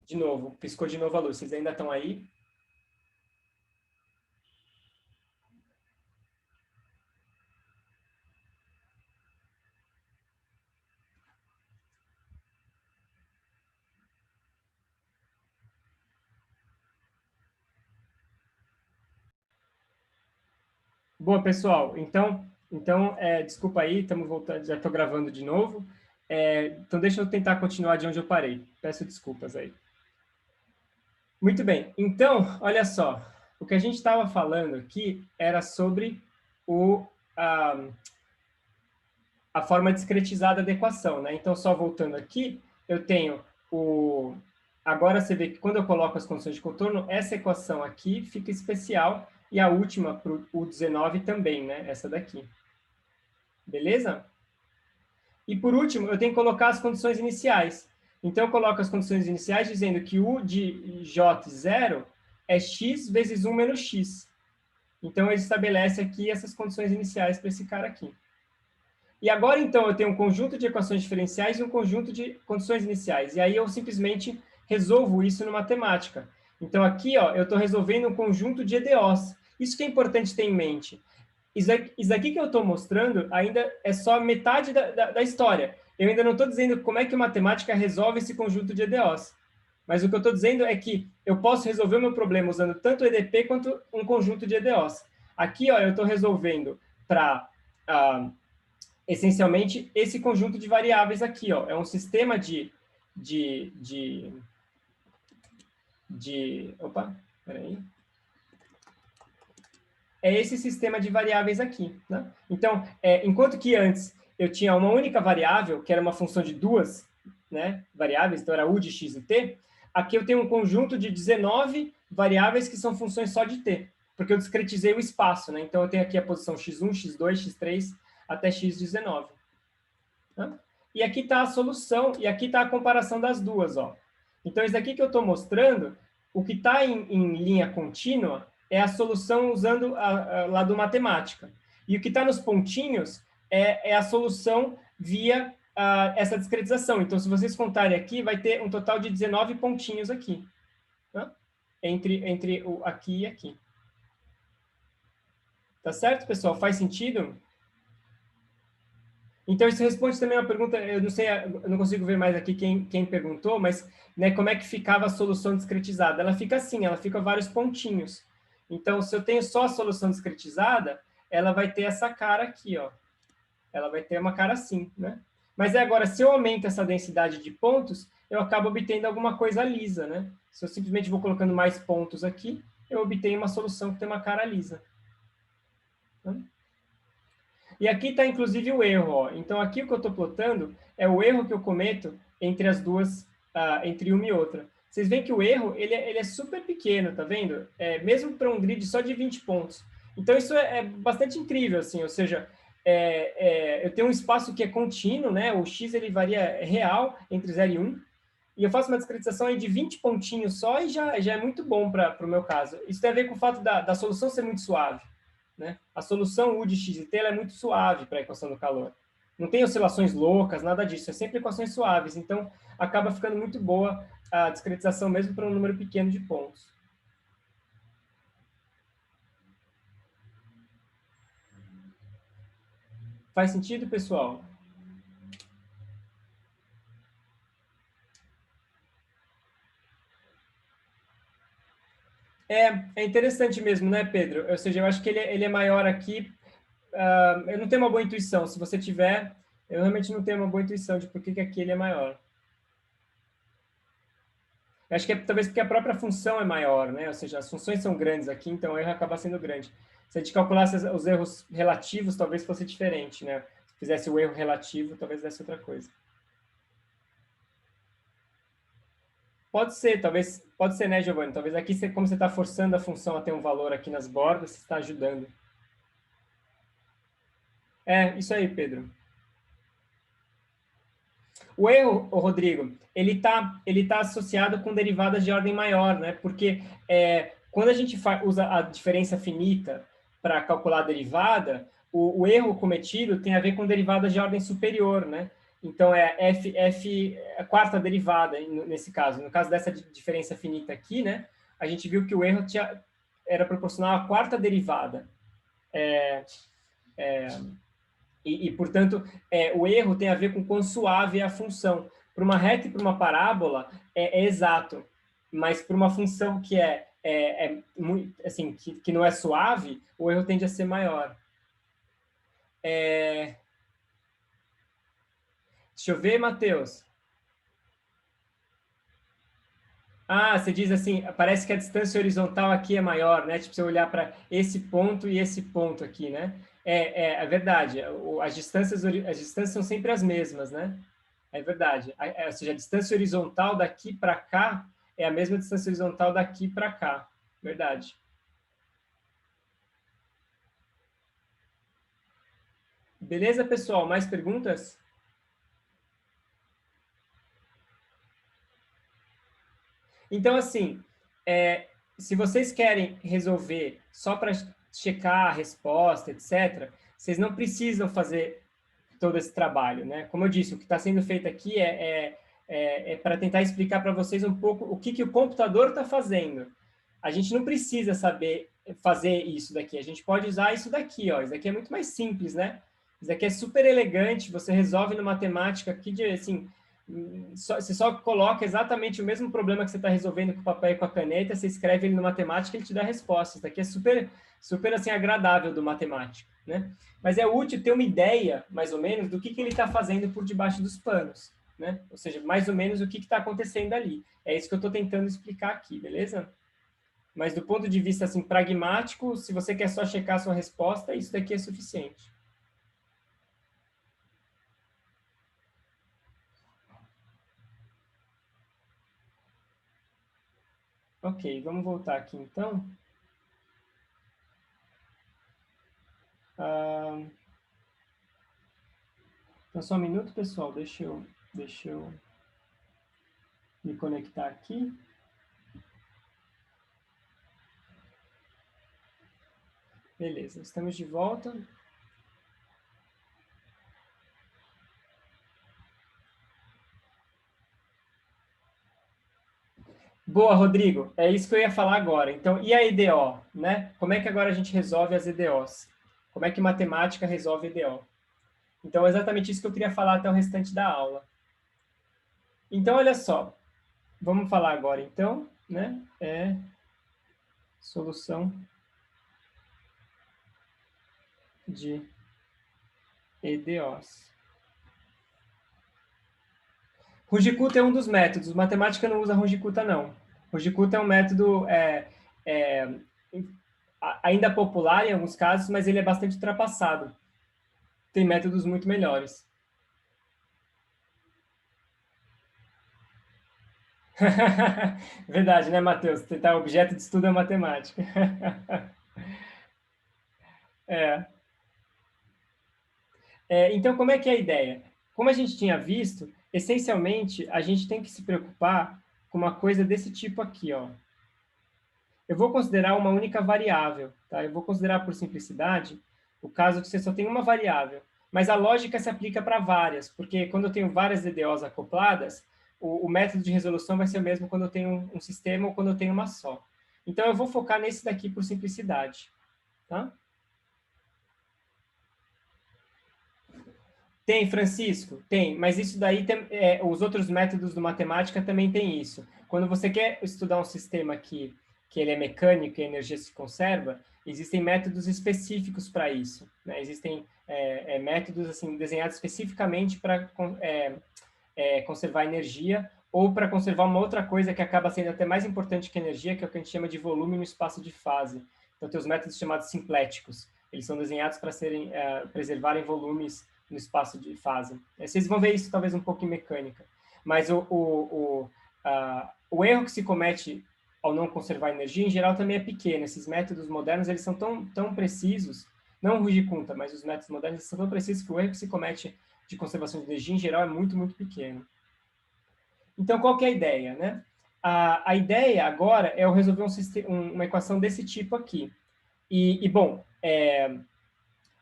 A: De novo, piscou de novo a luz. Vocês ainda estão aí? Boa, pessoal. Então desculpa aí, estamos voltando, já estou gravando de novo. Então, deixa eu tentar continuar de onde eu parei. Peço desculpas aí. Muito bem. Então, olha só. O que a gente estava falando aqui era sobre a forma discretizada da equação, né? Então, só voltando aqui, eu tenho Agora você vê que quando eu coloco as condições de contorno, essa equação aqui fica especial e a última para o 19 também, né? Essa daqui. Beleza? E por último, eu tenho que colocar as condições iniciais. Então, eu coloco as condições iniciais dizendo que U de J0 é x vezes 1 menos x. Então, ele estabelece aqui essas condições iniciais para esse cara aqui. E agora, então, eu tenho um conjunto de equações diferenciais e um conjunto de condições iniciais. E aí eu simplesmente resolvo isso no matemática. Então, aqui, ó, eu estou resolvendo um conjunto de EDOs. Isso que é importante ter em mente. Isso aqui que eu estou mostrando ainda é só metade da história. Eu ainda não estou dizendo como é que a matemática resolve esse conjunto de EDOs. Mas o que eu estou dizendo é que eu posso resolver o meu problema usando tanto EDP quanto um conjunto de EDOs. Aqui, ó, eu estou resolvendo para, essencialmente, esse conjunto de variáveis aqui. Ó, é um sistema opa, peraí. É esse sistema de variáveis aqui. Né? Então, enquanto que antes eu tinha uma única variável, que era uma função de duas, né, variáveis, então era u de x e t, aqui eu tenho um conjunto de 19 variáveis que são funções só de t, porque eu discretizei o espaço. Né? Então, eu tenho aqui a posição x1, x2, x3, até x19. Né? E aqui está a solução, e aqui está a comparação das duas. Ó. Então, isso aqui que eu estou mostrando, o que está em linha contínua é a solução usando lá do matemática. E o que está nos pontinhos é a solução via essa discretização. Então, se vocês contarem aqui, vai ter um total de 19 pontinhos aqui. Né? Entre o aqui e aqui. Tá certo, pessoal? Faz sentido? Então, isso responde também uma pergunta, eu não sei, eu não consigo ver mais aqui quem perguntou, mas né, como é que ficava a solução discretizada? Ela fica assim, ela fica vários pontinhos. Então, se eu tenho só a solução discretizada, ela vai ter essa cara aqui, ó. Ela vai ter uma cara assim, né? Mas agora, se eu aumento essa densidade de pontos, eu acabo obtendo alguma coisa lisa, né? Se eu simplesmente vou colocando mais pontos aqui, eu obtenho uma solução que tem uma cara lisa. Né? E aqui está, inclusive, o erro. Ó. Então, aqui o que eu estou plotando é o erro que eu cometo entre as duas, entre uma e outra. Vocês veem que o erro ele é super pequeno, tá vendo? Mesmo para um grid só de 20 pontos. Então, isso é bastante incrível, assim, ou seja, eu tenho um espaço que é contínuo, né? O x ele varia real entre 0 e 1, e eu faço uma discretização aí de 20 pontinhos só e já é muito bom para o meu caso. Isso tem a ver com o fato da solução ser muito suave. Né? A solução U de x e t ela é muito suave para a equação do calor. Não tem oscilações loucas, nada disso. É sempre equações suaves. Então, acaba ficando muito boa a discretização mesmo para um número pequeno de pontos. Faz sentido, pessoal? É interessante mesmo, né, Pedro? Ou seja, eu acho que ele é maior aqui. Eu não tenho uma boa intuição. Se você tiver, eu realmente não tenho uma boa intuição de por que aqui ele é maior. Eu acho que talvez porque a própria função é maior, né? Ou seja, as funções são grandes aqui, então o erro acaba sendo grande. Se a gente calculasse os erros relativos, talvez fosse diferente, né? fizesse o erro relativo, talvez desse outra coisa. Pode ser, talvez, pode ser, né, Giovanni? Talvez aqui, como você está forçando a função a ter um valor aqui nas bordas, você está ajudando. É, isso aí, Pedro. O erro, Rodrigo, ele tá associado com derivadas de ordem maior, né? Porque quando a gente usa a diferença finita para calcular a derivada, o erro cometido tem a ver com derivadas de ordem superior, né? Então, a quarta derivada, nesse caso. No caso dessa diferença finita aqui, né? A gente viu que o erro era proporcional à quarta derivada. Portanto, o erro tem a ver com quão suave é a função. Para uma reta e para uma parábola, é exato. Mas para uma função que muito, assim, que não é suave, o erro tende a ser maior. Deixa eu ver, Matheus. Ah, você diz assim, parece que a distância horizontal aqui é maior, né? Tipo, você olhar para esse ponto e esse ponto aqui, né? É verdade. As distâncias são sempre as mesmas, né? É verdade. Ou seja, a distância horizontal daqui para cá é a mesma distância horizontal daqui para cá. Verdade. Beleza, pessoal? Mais perguntas? Então, assim, se vocês querem resolver só para checar a resposta, etc., vocês não precisam fazer todo esse trabalho, né? Como eu disse, o que está sendo feito aqui é para tentar explicar para vocês um pouco o que o computador está fazendo. A gente não precisa saber fazer isso daqui, a gente pode usar isso daqui, ó. Isso daqui é muito mais simples, né? Isso daqui é super elegante, você resolve no matemática aqui, assim, você só coloca exatamente o mesmo problema que você está resolvendo com o papel e com a caneta, você escreve ele no matemática e ele te dá a resposta. Isso daqui é super, super assim, agradável do matemático, né? Mas é útil ter uma ideia, mais ou menos, do que ele está fazendo por debaixo dos panos, né? Ou seja, mais ou menos o que está acontecendo ali. É isso que eu estou tentando explicar aqui, beleza? Mas do ponto de vista assim, pragmático, se você quer só checar a sua resposta, isso daqui é suficiente. Ok, vamos voltar aqui então. Então, só um minuto, pessoal. Deixa eu me conectar aqui. Beleza, estamos de volta. Boa, Rodrigo. É isso que eu ia falar agora. Então, e a EDO, né? Como é que agora a gente resolve as EDOs? Como é que matemática resolve EDO? Então, é exatamente isso que eu queria falar até o restante da aula. Então, olha só. Vamos falar agora, então, né? Solução de EDOs. Rujicuta é um dos métodos. Matemática não usa Rujicuta, não. Rujicuta é um método ainda popular em alguns casos, mas ele é bastante ultrapassado. Tem métodos muito melhores. Verdade, né, Matheus? Tentar objeto de estudo é matemática. Então, como é que é a ideia? Como a gente tinha visto, essencialmente, a gente tem que se preocupar com uma coisa desse tipo aqui, ó. Eu vou considerar uma única variável, tá? Eu vou considerar, por simplicidade, o caso que você só tem uma variável. Mas a lógica se aplica para várias, porque quando eu tenho várias EDOs acopladas, o método de resolução vai ser o mesmo quando eu tenho um sistema ou quando eu tenho uma só. Então, eu vou focar nesse daqui por simplicidade, tá? Tem, Francisco? Tem, mas isso daí, os outros métodos do matemática também tem isso. Quando você quer estudar um sistema que ele é mecânico e a energia se conserva, existem métodos específicos para isso, né? Existem métodos assim, desenhados especificamente para conservar energia ou para conservar uma outra coisa que acaba sendo até mais importante que energia, que é o que a gente chama de volume no espaço de fase. Então, tem os métodos chamados simpléticos. Eles são desenhados para preservarem volumes no espaço de fase. Vocês vão ver isso talvez um pouco em mecânica. Mas o erro que se comete ao não conservar energia, em geral, também é pequeno. Esses métodos modernos, eles são tão precisos, não o Ruji-Kunta, mas os métodos modernos são tão precisos que o erro que se comete de conservação de energia, em geral, é muito, muito pequeno. Então, qual que é a ideia, né? A ideia agora é eu resolver uma equação desse tipo aqui. Bom,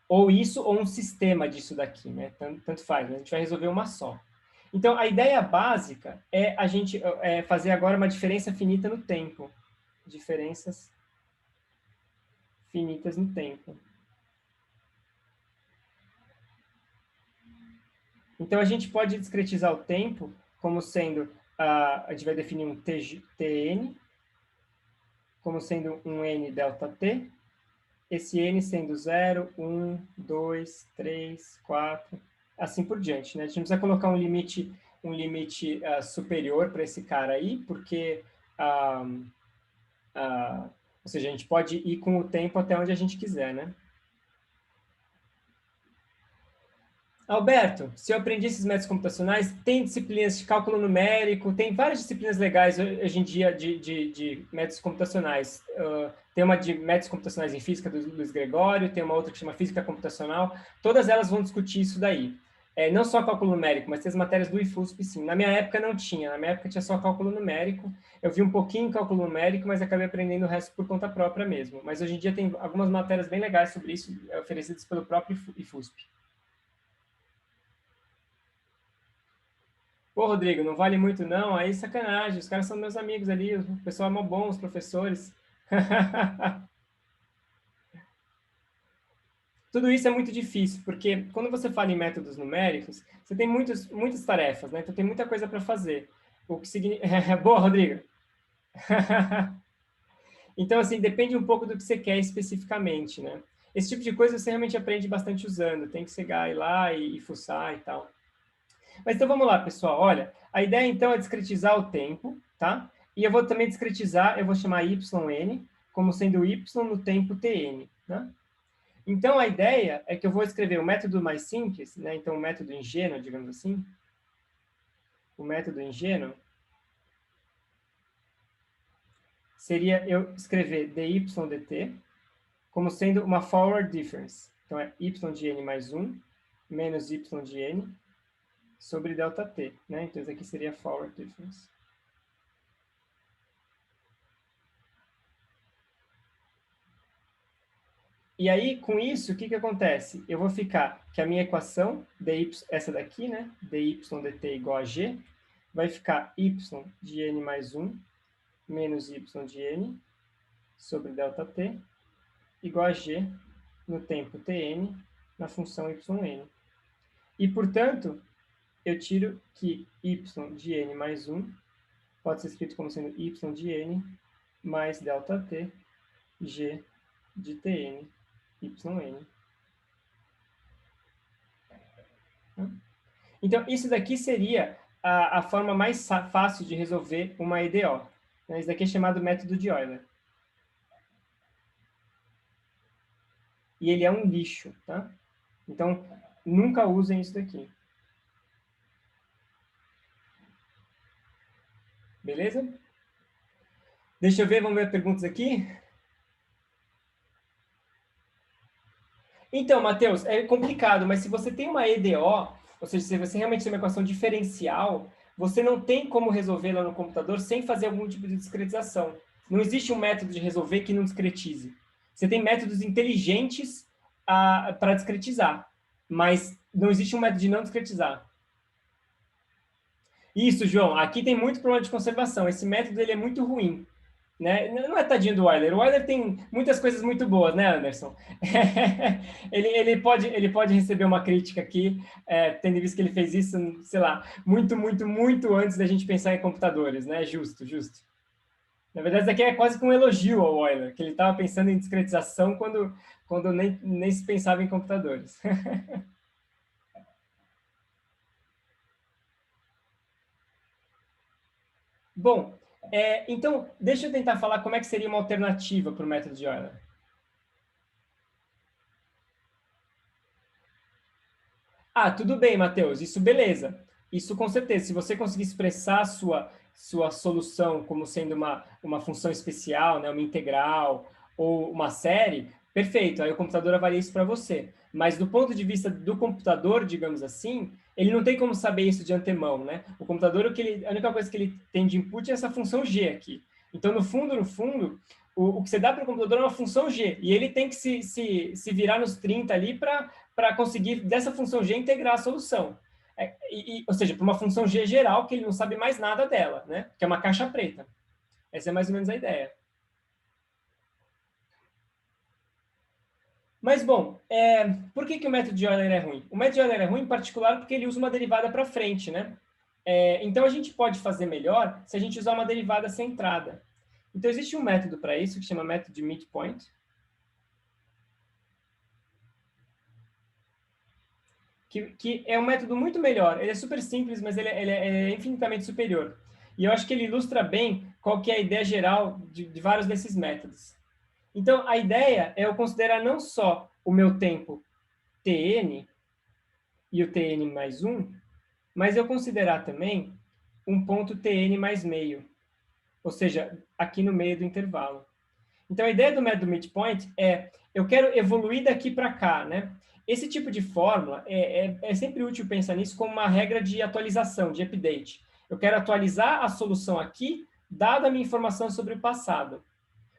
A: ou isso ou um sistema disso daqui, né? Tanto faz, né? A gente vai resolver uma só. Então, a ideia básica é a gente fazer agora uma diferença finita no tempo. Diferenças finitas no tempo. Então, a gente pode discretizar o tempo como sendo, a gente vai definir um Tn, como sendo um n delta t, esse n sendo 0, 1, 2, 3, 4, assim por diante, né? A gente não precisa colocar um limite superior para esse cara aí, porque, ou seja, a gente pode ir com o tempo até onde a gente quiser, né? Alberto, se eu aprendi esses métodos computacionais, tem disciplinas de cálculo numérico, tem várias disciplinas legais hoje em dia de métodos computacionais. Tem uma de métodos computacionais em física do Luiz Gregório, tem uma outra que chama física computacional. Todas elas vão discutir isso daí. Não só cálculo numérico, mas tem as matérias do IFUSP, sim. Na minha época não tinha, na minha época tinha só cálculo numérico. Eu vi um pouquinho em cálculo numérico, mas acabei aprendendo o resto por conta própria mesmo. Mas hoje em dia tem algumas matérias bem legais sobre isso, oferecidas pelo próprio IFUSP. Pô, Rodrigo, não vale muito não, aí sacanagem, os caras são meus amigos ali, o pessoal é mó bom, os professores. Tudo isso é muito difícil, porque quando você fala em métodos numéricos, você tem muitas tarefas, né? Então tem muita coisa para fazer. O que significa... Boa, Rodrigo! Então, assim, depende um pouco do que você quer especificamente, né? Esse tipo de coisa você realmente aprende bastante usando, tem que chegar lá e fuçar e tal. Mas então vamos lá, pessoal. Olha, a ideia então é discretizar o tempo, tá? E eu vou também discretizar, eu vou chamar yn como sendo y no tempo tn, né? Então a ideia é que eu vou escrever o método mais simples, né? Então o método ingênuo, digamos assim. O método ingênuo seria eu escrever dy dt como sendo uma forward difference. Então é y de n mais 1 menos y de n sobre delta t, né? Então isso aqui seria forward difference. E aí, com isso, o que acontece? Eu vou ficar que a minha equação, dy, essa daqui, né? dy dt igual a g, vai ficar y de n mais 1 menos y de n sobre delta t igual a g no tempo tn na função yn. E, portanto, eu tiro que y de n mais 1 pode ser escrito como sendo y de n mais delta t, g de tn, yn. Então, isso daqui seria a forma mais fácil de resolver uma EDO. Né? Isso daqui é chamado método de Euler. E ele é um lixo, tá? Então, nunca usem isso daqui. Beleza? Deixa eu ver, vamos ver perguntas aqui. Então, Matheus, é complicado, mas se você tem uma EDO, ou seja, se você realmente tem uma equação diferencial, você não tem como resolvê-la no computador sem fazer algum tipo de discretização. Não existe um método de resolver que não discretize. Você tem métodos inteligentes para discretizar, mas não existe um método de não discretizar. Isso, João. Aqui tem muito problema de conservação. Esse método ele é muito ruim. Né? Não é tadinho do Euler. O Euler tem muitas coisas muito boas, né, Anderson? ele pode receber uma crítica aqui, tendo visto que ele fez isso, sei lá, muito antes da gente pensar em computadores, né? Justo. Na verdade, isso aqui é quase que um elogio ao Euler, que ele estava pensando em discretização quando nem se pensava em computadores. Bom, então, deixa eu tentar falar como é que seria uma alternativa para o método de Euler. Ah, tudo bem, Matheus, isso beleza. Isso com certeza. Se você conseguir expressar a sua solução como sendo uma função especial, né, uma integral ou uma série, perfeito. Aí o computador avalia isso para você. Mas do ponto de vista do computador, digamos assim, ele não tem como saber isso de antemão, né? O computador, a única coisa que ele tem de input é essa função g aqui. Então, no fundo, o que você dá para o computador é uma função g. E ele tem que se virar nos 30 ali para conseguir, dessa função g, integrar a solução. Ou seja, para uma função g geral, que ele não sabe mais nada dela, né? Que é uma caixa preta. Essa é mais ou menos a ideia. Mas, bom, por que o método de Euler é ruim? O método de Euler é ruim, em particular, porque ele usa uma derivada para frente, né? Então, a gente pode fazer melhor se a gente usar uma derivada centrada. Então, existe um método para isso, que chama método de midpoint. Que é um método muito melhor. Ele é super simples, mas ele é infinitamente superior. E eu acho que ele ilustra bem qual que é a ideia geral de vários desses métodos. Então, a ideia é eu considerar não só o meu tempo Tn e o Tn mais 1, mas eu considerar também um ponto Tn mais meio, ou seja, aqui no meio do intervalo. Então, a ideia do método midpoint é, eu quero evoluir daqui para cá, né? Esse tipo de fórmula, é sempre útil pensar nisso como uma regra de atualização, de update. Eu quero atualizar a solução aqui, dada a minha informação sobre o passado.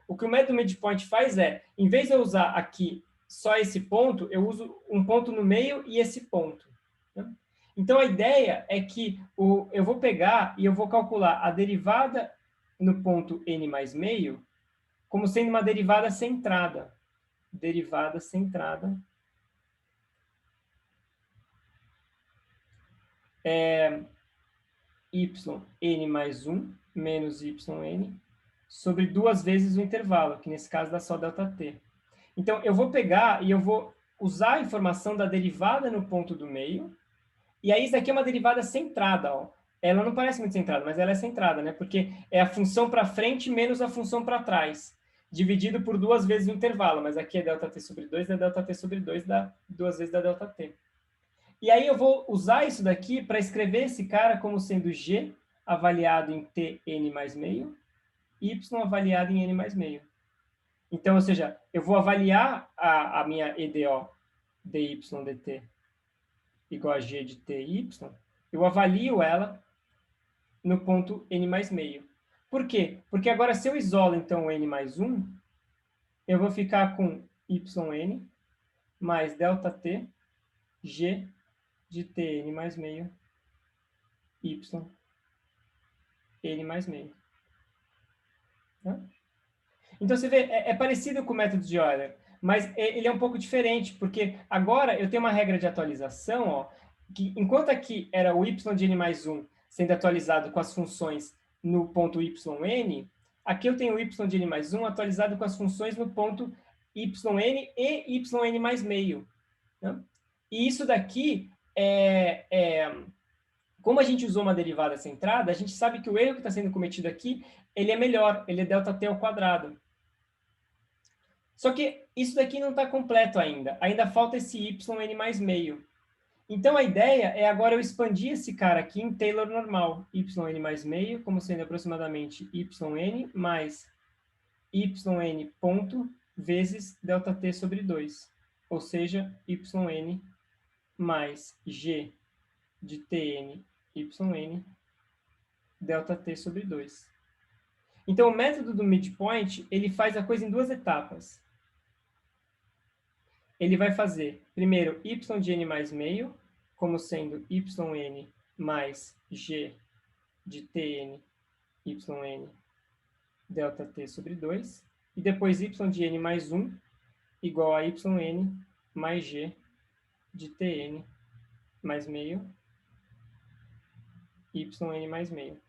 A: O que o método midpoint faz é, em vez de eu usar aqui só esse ponto, eu uso um ponto no meio e esse ponto. Né? Então, a ideia é que eu vou pegar e eu vou calcular a derivada no ponto n mais meio como sendo uma derivada centrada. Derivada centrada. Yn mais 1 menos yn sobre 2 vezes o intervalo, que nesse caso dá só ΔT. Então, eu vou pegar e eu vou usar a informação da derivada no ponto do meio, e aí isso daqui é uma derivada centrada, ó. Ela não parece muito centrada, mas ela é centrada, né? Porque é a função para frente menos a função para trás, dividido por 2 vezes o intervalo, mas aqui é ΔT sobre 2, ΔT sobre 2 dá 2 vezes da ΔT. E aí eu vou usar isso daqui para escrever esse cara como sendo G avaliado em Tn mais meio, Y avaliado em N mais meio. Então, ou seja, eu vou avaliar a minha EDO dy dt igual a G de Ty, eu avalio ela no ponto N mais meio. Por quê? Porque agora, se eu isolo, então, o N mais 1, eu vou ficar com Yn mais ΔT G de Tn mais meio Y N mais meio. Tá? Então, você vê, é parecido com o método de Euler, mas ele é um pouco diferente, porque agora eu tenho uma regra de atualização, ó, que enquanto aqui era o y de n mais 1 sendo atualizado com as funções no ponto yn, aqui eu tenho o y de n mais 1 atualizado com as funções no ponto yn e yn mais meio. Né? E isso daqui, como a gente usou uma derivada centrada, a gente sabe que o erro que está sendo cometido aqui, ele é melhor, ele é ΔT ao quadrado. Só que isso daqui não está completo ainda. Ainda falta esse yn mais meio. Então, a ideia é agora eu expandir esse cara aqui em Taylor normal. Yn mais meio, como sendo aproximadamente yn mais yn ponto vezes ΔT sobre 2. Ou seja, yn mais g de Tn yn ΔT sobre 2. Então, o método do midpoint, ele faz a coisa em 2 etapas. Ele vai fazer, primeiro, y de n mais meio, como sendo yn mais g de Tn yn ΔT sobre 2, e depois y de n mais 1 igual a yn mais g de Tn mais meio, yn mais meio.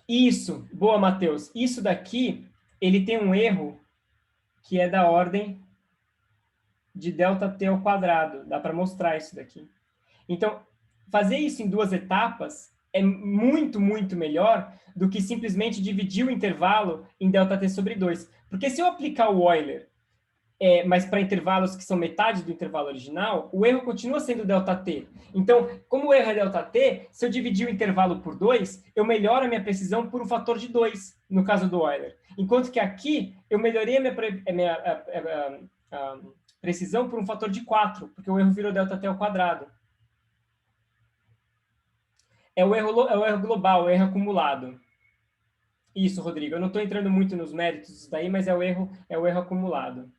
A: Isso, boa, Matheus. Isso daqui, ele tem um erro que é da ordem de ΔT ao quadrado. Dá para mostrar isso daqui. Então, fazer isso em 2 etapas é muito, muito melhor do que simplesmente dividir o intervalo em ΔT sobre 2. Porque se eu aplicar o Euler mas para intervalos que são metade do intervalo original, o erro continua sendo ΔT. Então, como o erro é ΔT, se eu dividir o intervalo por 2, eu melhoro a minha precisão por um fator de 2, no caso do Euler. Enquanto que aqui, eu melhorei a minha precisão por um fator de 4, porque o erro virou ΔT ao quadrado. É o erro global, o erro acumulado. Isso, Rodrigo. Eu não estou entrando muito nos méritos disso daí, mas é o erro acumulado.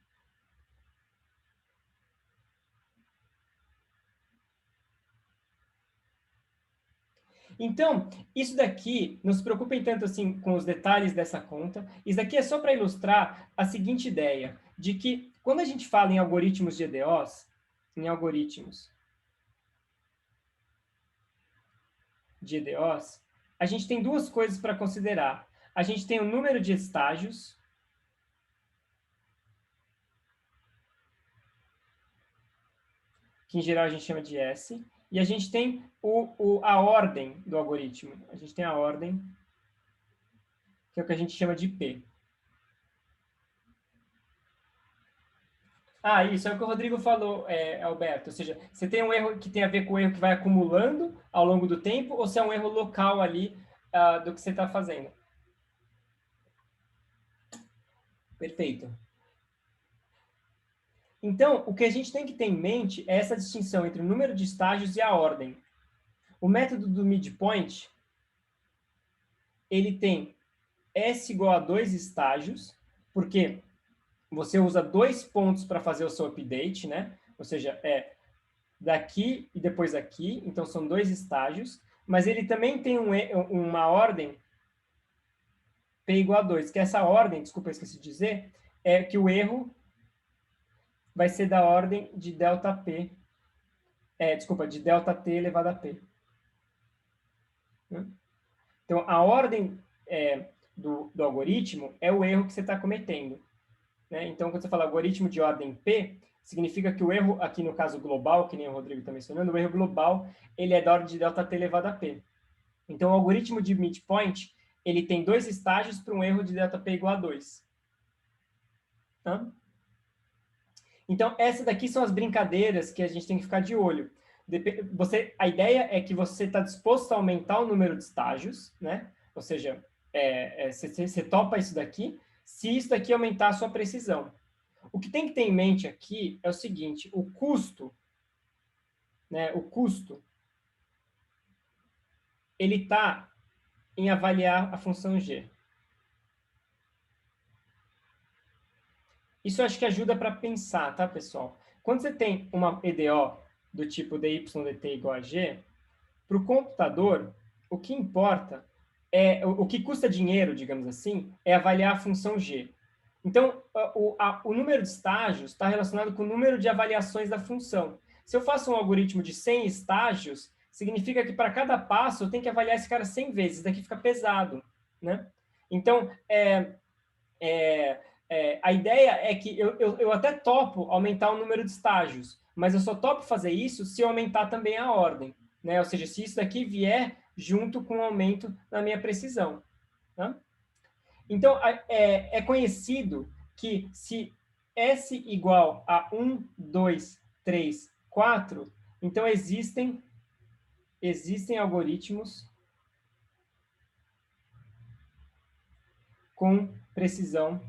A: Então, isso daqui, não se preocupem tanto assim com os detalhes dessa conta. Isso daqui é só para ilustrar a seguinte ideia, de que quando a gente fala em algoritmos de EDOs, a gente tem duas coisas para considerar. A gente tem o número de estágios, que em geral a gente chama de S, e a gente tem a ordem do algoritmo. A gente tem a ordem, que é o que a gente chama de P. Ah, isso é o que o Rodrigo falou, Alberto. Ou seja, você tem um erro que tem a ver com o erro que vai acumulando ao longo do tempo, ou se é um erro local ali do que você está fazendo. Perfeito. Então, o que a gente tem que ter em mente é essa distinção entre o número de estágios e a ordem. O método do midpoint, ele tem S igual a 2 estágios, porque você usa 2 pontos para fazer o seu update, né? Ou seja, é daqui e depois aqui, então são 2 estágios, mas ele também tem uma ordem P igual a 2, que essa ordem, desculpa, eu esqueci de dizer, é que o erro vai ser da ordem de ΔP, de ΔT elevado a P. Então, a ordem do algoritmo é o erro que você está cometendo. Né? Então, quando você fala algoritmo de ordem P, significa que o erro, aqui no caso global, que nem o Rodrigo está mencionando, o erro global, ele é da ordem de ΔT elevado a P. Então, o algoritmo de midpoint, ele tem 2 estágios para um erro de ΔP igual a 2. Tá? Então, essas daqui são as brincadeiras que a gente tem que ficar de olho. A ideia é que você está disposto a aumentar o número de estágios, né? Ou seja, você topa isso daqui, se isso daqui aumentar a sua precisão. O que tem que ter em mente aqui é o seguinte, o custo, ele está em avaliar a função G. Isso eu acho que ajuda para pensar, tá, pessoal? Quando você tem uma EDO do tipo dy/dt igual a G, para o computador, o que importa o que custa dinheiro, digamos assim, é avaliar a função G. Então, o número de estágios está relacionado com o número de avaliações da função. Se eu faço um algoritmo de 100 estágios, significa que para cada passo eu tenho que avaliar esse cara 100 vezes. Isso daqui fica pesado. Né? Então, a ideia é que eu até topo aumentar o número de estágios, mas eu só topo fazer isso se eu aumentar também a ordem. Né? Ou seja, se isso daqui vier junto com o aumento na minha precisão. Tá? Então, é conhecido que se S igual a 1, 2, 3, 4, então existem algoritmos com precisão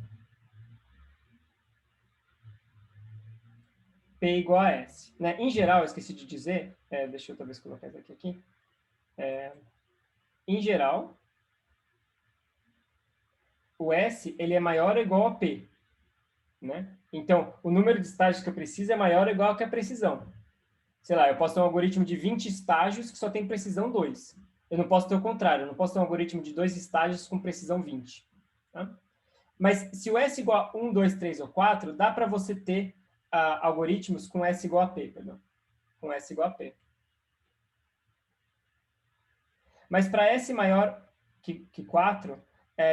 A: P igual a S. Né? Em geral, eu esqueci de dizer, deixa eu talvez colocar isso aqui. Em geral, o S ele é maior ou igual a P. Né? Então, o número de estágios que eu preciso é maior ou igual que a precisão. Sei lá, eu posso ter um algoritmo de 20 estágios que só tem precisão 2. Eu não posso ter o contrário, eu não posso ter um algoritmo de 2 estágios com precisão 20. Tá? Mas se o S igual a 1, 2, 3 ou 4, dá para você ter algoritmos com S igual a P, perdão. Com S igual a P. Mas para S maior que 4,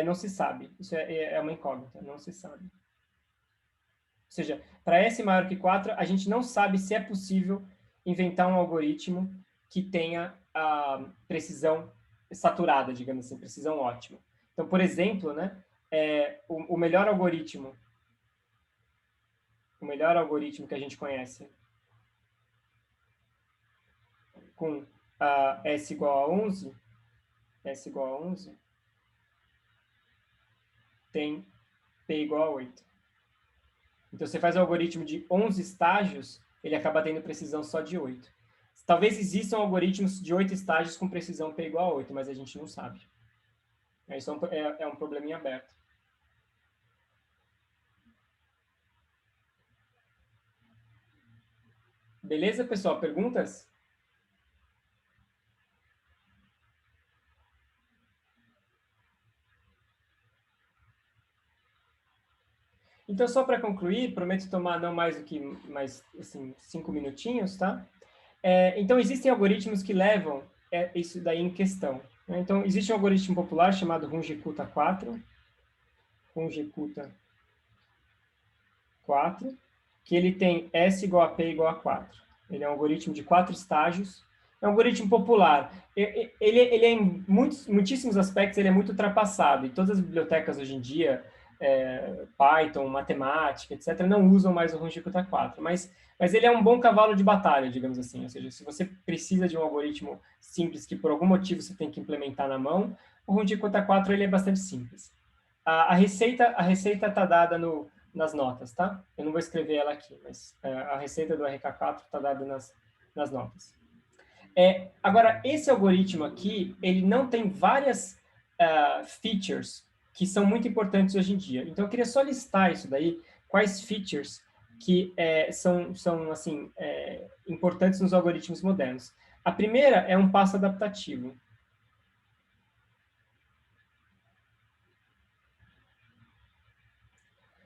A: não se sabe. Isso é uma incógnita, não se sabe. Ou seja, para S maior que 4, a gente não sabe se é possível inventar um algoritmo que tenha a precisão saturada, digamos assim, precisão ótima. Então, por exemplo, né, o melhor algoritmo melhor algoritmo que a gente conhece com S igual a 11, S igual a 11, tem P igual a 8. Então, você faz um algoritmo de 11 estágios, ele acaba tendo precisão só de 8. Talvez existam algoritmos de 8 estágios com precisão P igual a 8, mas a gente não sabe. Isso é um probleminha aberto. Beleza, pessoal? Perguntas? Então, só para concluir, prometo tomar não mais do que mais, assim, 5 minutinhos, tá? Então, existem algoritmos que levam isso daí em questão. Né? Então, existe um algoritmo popular chamado Runge-Kutta 4, Runge-Kutta 4, que ele tem S igual a P igual a 4. Ele é um algoritmo de 4 estágios. É um algoritmo popular. Ele em muitíssimos aspectos, ele é muito ultrapassado. E todas as bibliotecas hoje em dia, Python, matemática, etc., não usam mais o Runge-Kutta 4. Mas ele é um bom cavalo de batalha, digamos assim. Ou seja, se você precisa de um algoritmo simples que por algum motivo você tem que implementar na mão, o Runge-Kutta 4 ele é bastante simples. A receita está dada nas notas, tá? Eu não vou escrever ela aqui, mas a receita do RK4 está dada nas notas. Agora, esse algoritmo aqui, ele não tem várias features que são muito importantes hoje em dia. Então, eu queria só listar isso daí, quais features que são assim, importantes nos algoritmos modernos. A primeira é um passo adaptativo.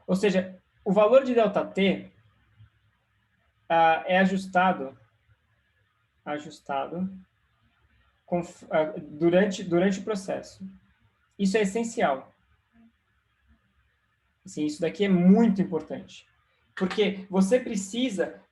A: Ou seja, o valor de ΔT é ajustado durante o processo. Isso é essencial. Assim, isso daqui é muito importante. Porque você precisa...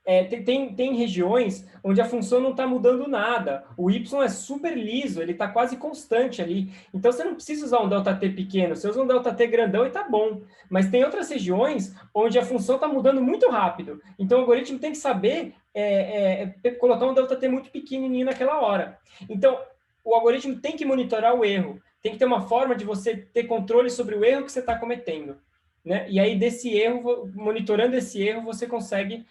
A: tem regiões onde a função não está mudando nada. O y é super liso, ele está quase constante ali. Então, você não precisa usar um ΔT pequeno, você usa um ΔT grandão e está bom. Mas tem outras regiões onde a função está mudando muito rápido. Então, o algoritmo tem que saber colocar um ΔT muito pequenininho naquela hora. Então, o algoritmo tem que monitorar o erro. Tem que ter uma forma de você ter controle sobre o erro que você está cometendo. Né? E aí, desse erro, monitorando esse erro, você consegue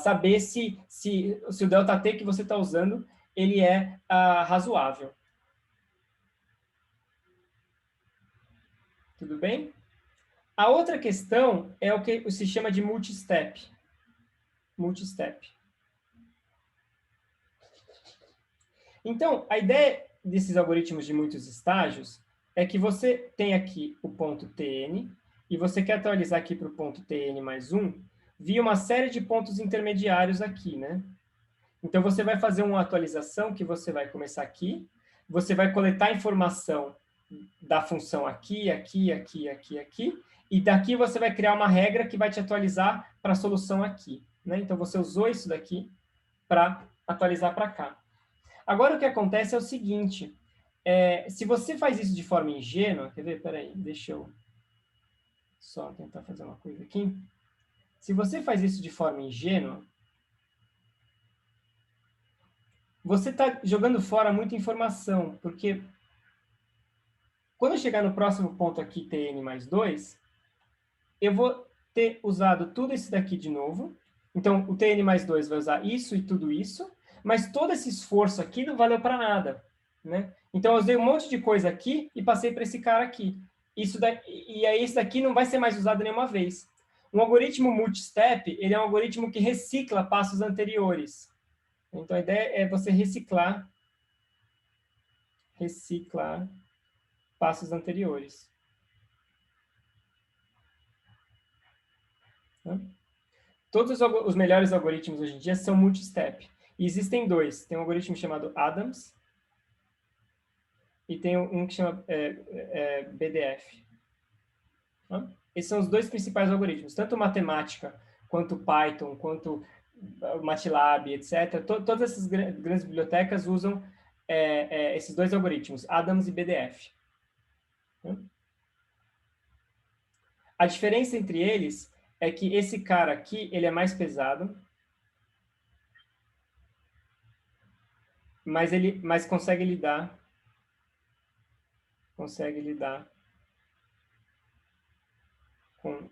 A: saber se o ΔT que você está usando ele é razoável. Tudo bem? A outra questão é o que se chama de multistep. Multistep. Então, a ideia desses algoritmos de muitos estágios é que você tem aqui o ponto Tn, e você quer atualizar aqui para o ponto Tn mais 1, via uma série de pontos intermediários aqui, né? Então, você vai fazer uma atualização que você vai começar aqui, você vai coletar informação da função aqui, aqui, aqui, aqui, aqui, e daqui você vai criar uma regra que vai te atualizar para a solução aqui. Né? Então, você usou isso daqui para atualizar para cá. Agora, o que acontece é o seguinte, se você faz isso de forma ingênua, quer ver? Peraí, deixa eu só tentar fazer uma coisa aqui. Se você faz isso de forma ingênua, você está jogando fora muita informação, porque quando eu chegar no próximo ponto aqui, Tn mais 2, eu vou ter usado tudo isso daqui de novo. Então, o Tn mais 2 vai usar isso e tudo isso, mas todo esse esforço aqui não valeu para nada. Né? Então, eu usei um monte de coisa aqui e passei para esse cara aqui. E aí, isso daqui não vai ser mais usado nenhuma vez. Um algoritmo multistep, ele é um algoritmo que recicla passos anteriores. Então, a ideia é você reciclar passos anteriores. Todos os melhores algoritmos hoje em dia são multistep. E existem dois. Tem um algoritmo chamado Adams e tem um que chama BDF. Esses são os dois principais algoritmos. Tanto matemática, quanto Python, quanto MATLAB, etc. Todas essas grandes bibliotecas usam esses dois algoritmos, Adams e BDF. A diferença entre eles é que esse cara aqui, ele é mais pesado, mas consegue lidar com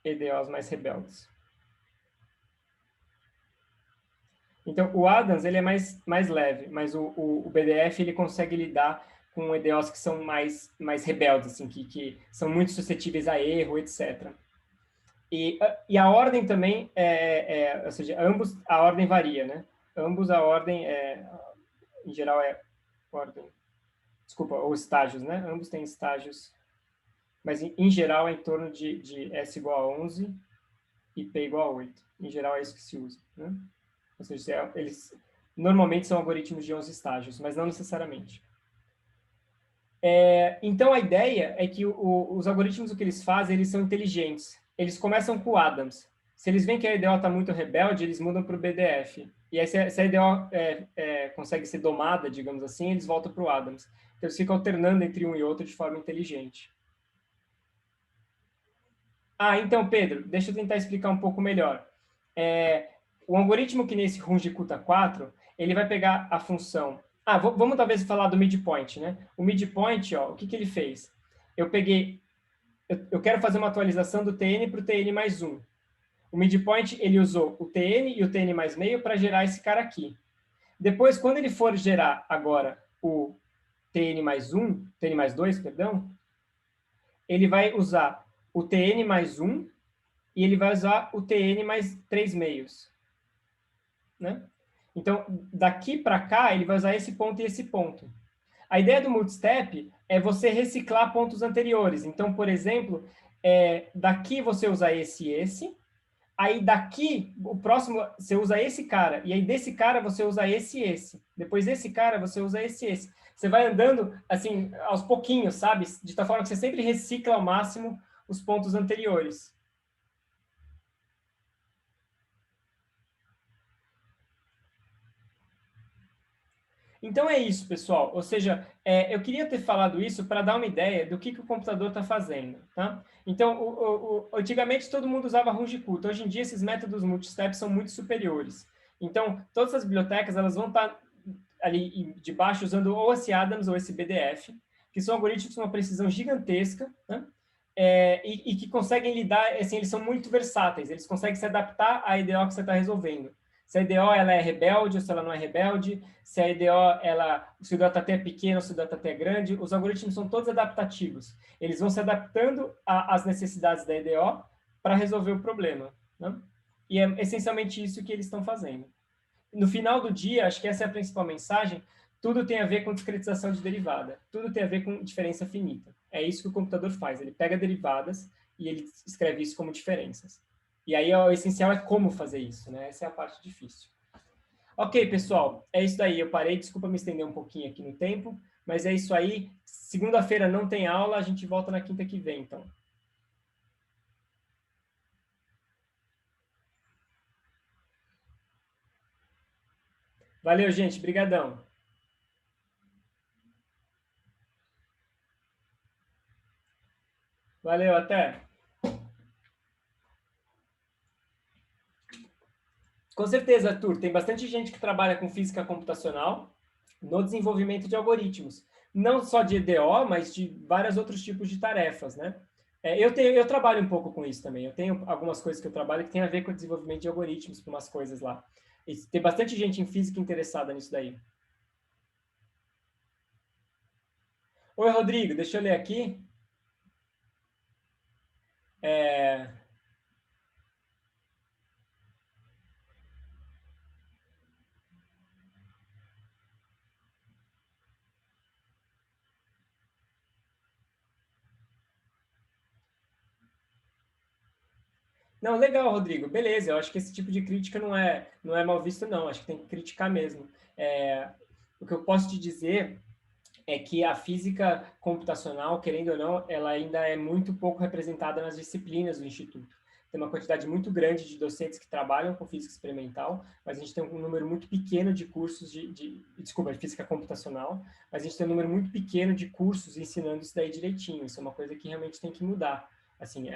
A: EDOs mais rebeldes. Então, o Adams, ele é mais leve, mas o BDF, ele consegue lidar com EDOs que são mais rebeldes, assim, que são muito suscetíveis a erro, etc. E a ordem também, ou seja, ambos, a ordem varia, né? Ambos a ordem, em geral, é ordem, desculpa, ou estágios, né? Ambos têm estágios, mas em geral é em torno de S igual a 11 e P igual a 8. Em geral é isso que se usa, né? Ou seja, eles normalmente são algoritmos de 11 estágios, mas não necessariamente. Então, a ideia é que os algoritmos, o que eles fazem, eles são inteligentes. Eles começam com o Adams. Se eles veem que a EDO está muito rebelde, eles mudam para o BDF. E aí, se a EDO consegue ser domada, digamos assim, eles voltam para o Adams. Então, eles ficam alternando entre um e outro de forma inteligente. Então, Pedro, deixa eu tentar explicar um pouco melhor. O algoritmo que nesse Runge-Kutta 4, ele vai pegar a função... vamos talvez falar do midpoint, né? O midpoint, ó, o que ele fez? Eu peguei... Eu quero fazer uma atualização do TN para o TN mais 1. O midpoint, ele usou o TN e o TN mais meio para gerar esse cara aqui. Depois, quando ele for gerar agora o TN mais 1, TN mais 2, perdão, ele vai usar o TN mais 1 e ele vai usar o TN mais 3 meios. Né? Então, daqui para cá, ele vai usar esse ponto e esse ponto. A ideia do multistep é você reciclar pontos anteriores. Então, por exemplo, daqui você usa esse e esse, aí daqui, o próximo, você usa esse cara, e aí desse cara você usa esse e esse. Depois desse cara você usa esse e esse. Você vai andando, assim, aos pouquinhos, sabe? De tal forma que você sempre recicla ao máximo os pontos anteriores. Então é isso, pessoal. Ou seja, eu queria ter falado isso para dar uma ideia do que o computador está fazendo. Tá? Então, antigamente todo mundo usava Runge-Kutta. Hoje em dia, esses métodos multistep são muito superiores. Então, todas as bibliotecas elas vão estar ali de baixo usando ou esse Adams ou esse BDF, que são algoritmos com uma precisão gigantesca, né? E que conseguem lidar, assim, eles são muito versáteis, eles conseguem se adaptar à IDO que você está resolvendo. Se a IDO ela é rebelde ou se ela não é rebelde, se a IDO, se o DJT é pequeno ou se o DJT é grande, os algoritmos são todos adaptativos. Eles vão se adaptando às necessidades da IDO para resolver o problema. Né? E é essencialmente isso que eles estão fazendo. No final do dia, acho que essa é a principal mensagem, tudo tem a ver com discretização de derivada, tudo tem a ver com diferença finita. É isso que o computador faz, ele pega derivadas e ele escreve isso como diferenças. E aí o essencial é como fazer isso, né? Essa é a parte difícil. Ok, pessoal, é isso daí. Eu parei, desculpa me estender um pouquinho aqui no tempo, mas é isso aí. Segunda-feira não tem aula, a gente volta na quinta que vem, então. Valeu, gente. Brigadão. Valeu, até. Com certeza, Arthur. Tem bastante gente que trabalha com física computacional no desenvolvimento de algoritmos. Não só de EDO, mas de vários outros tipos de tarefas, né? Eu trabalho um pouco com isso também. Eu tenho algumas coisas que eu trabalho que tem a ver com o desenvolvimento de algoritmos para umas coisas lá. E tem bastante gente em física interessada nisso daí. Oi, Rodrigo. Deixa eu ler aqui. Não, legal, Rodrigo. Beleza, eu acho que esse tipo de crítica não é mal visto, não. Acho que tem que criticar mesmo. O que eu posso te dizer é que a física computacional, querendo ou não, ela ainda é muito pouco representada nas disciplinas do Instituto. Tem uma quantidade muito grande de docentes que trabalham com física experimental, mas a gente tem um número muito pequeno de cursos de física computacional, mas a gente tem um número muito pequeno de cursos ensinando isso daí direitinho. Isso é uma coisa que realmente tem que mudar. Assim,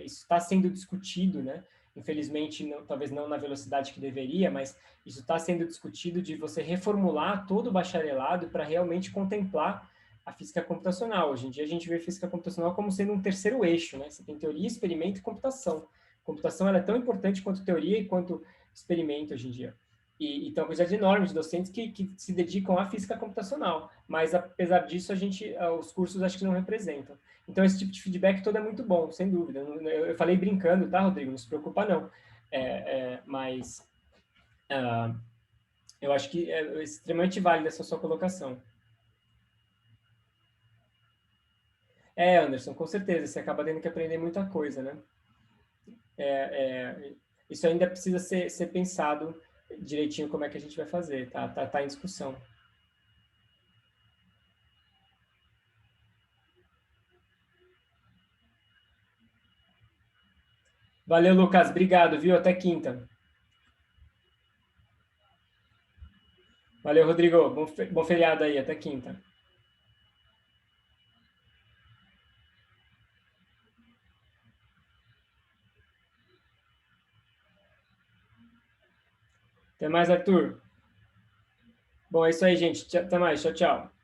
A: isso está sendo discutido, né? Infelizmente, talvez não na velocidade que deveria, mas isso está sendo discutido de você reformular todo o bacharelado para realmente contemplar a física computacional. Hoje em dia, a gente vê física computacional como sendo um terceiro eixo, né? Você tem teoria, experimento e computação. Computação ela é tão importante quanto teoria e quanto experimento hoje em dia. E tem uma quantidade enorme de docentes que se dedicam à física computacional, mas apesar disso, os cursos acho que não representam. Então, esse tipo de feedback todo é muito bom, sem dúvida. Eu falei brincando, tá, Rodrigo? Não se preocupa, não. Mas eu acho que é extremamente válida essa sua colocação. Anderson, com certeza, você acaba tendo que aprender muita coisa, né? Isso ainda precisa ser pensado direitinho como é que a gente vai fazer, tá? Tá em discussão. Valeu, Lucas. Obrigado, viu? Até quinta. Valeu, Rodrigo. Bom feriado aí. Até quinta. Até mais, Arthur. Bom, é isso aí, gente. Até mais. Tchau, tchau.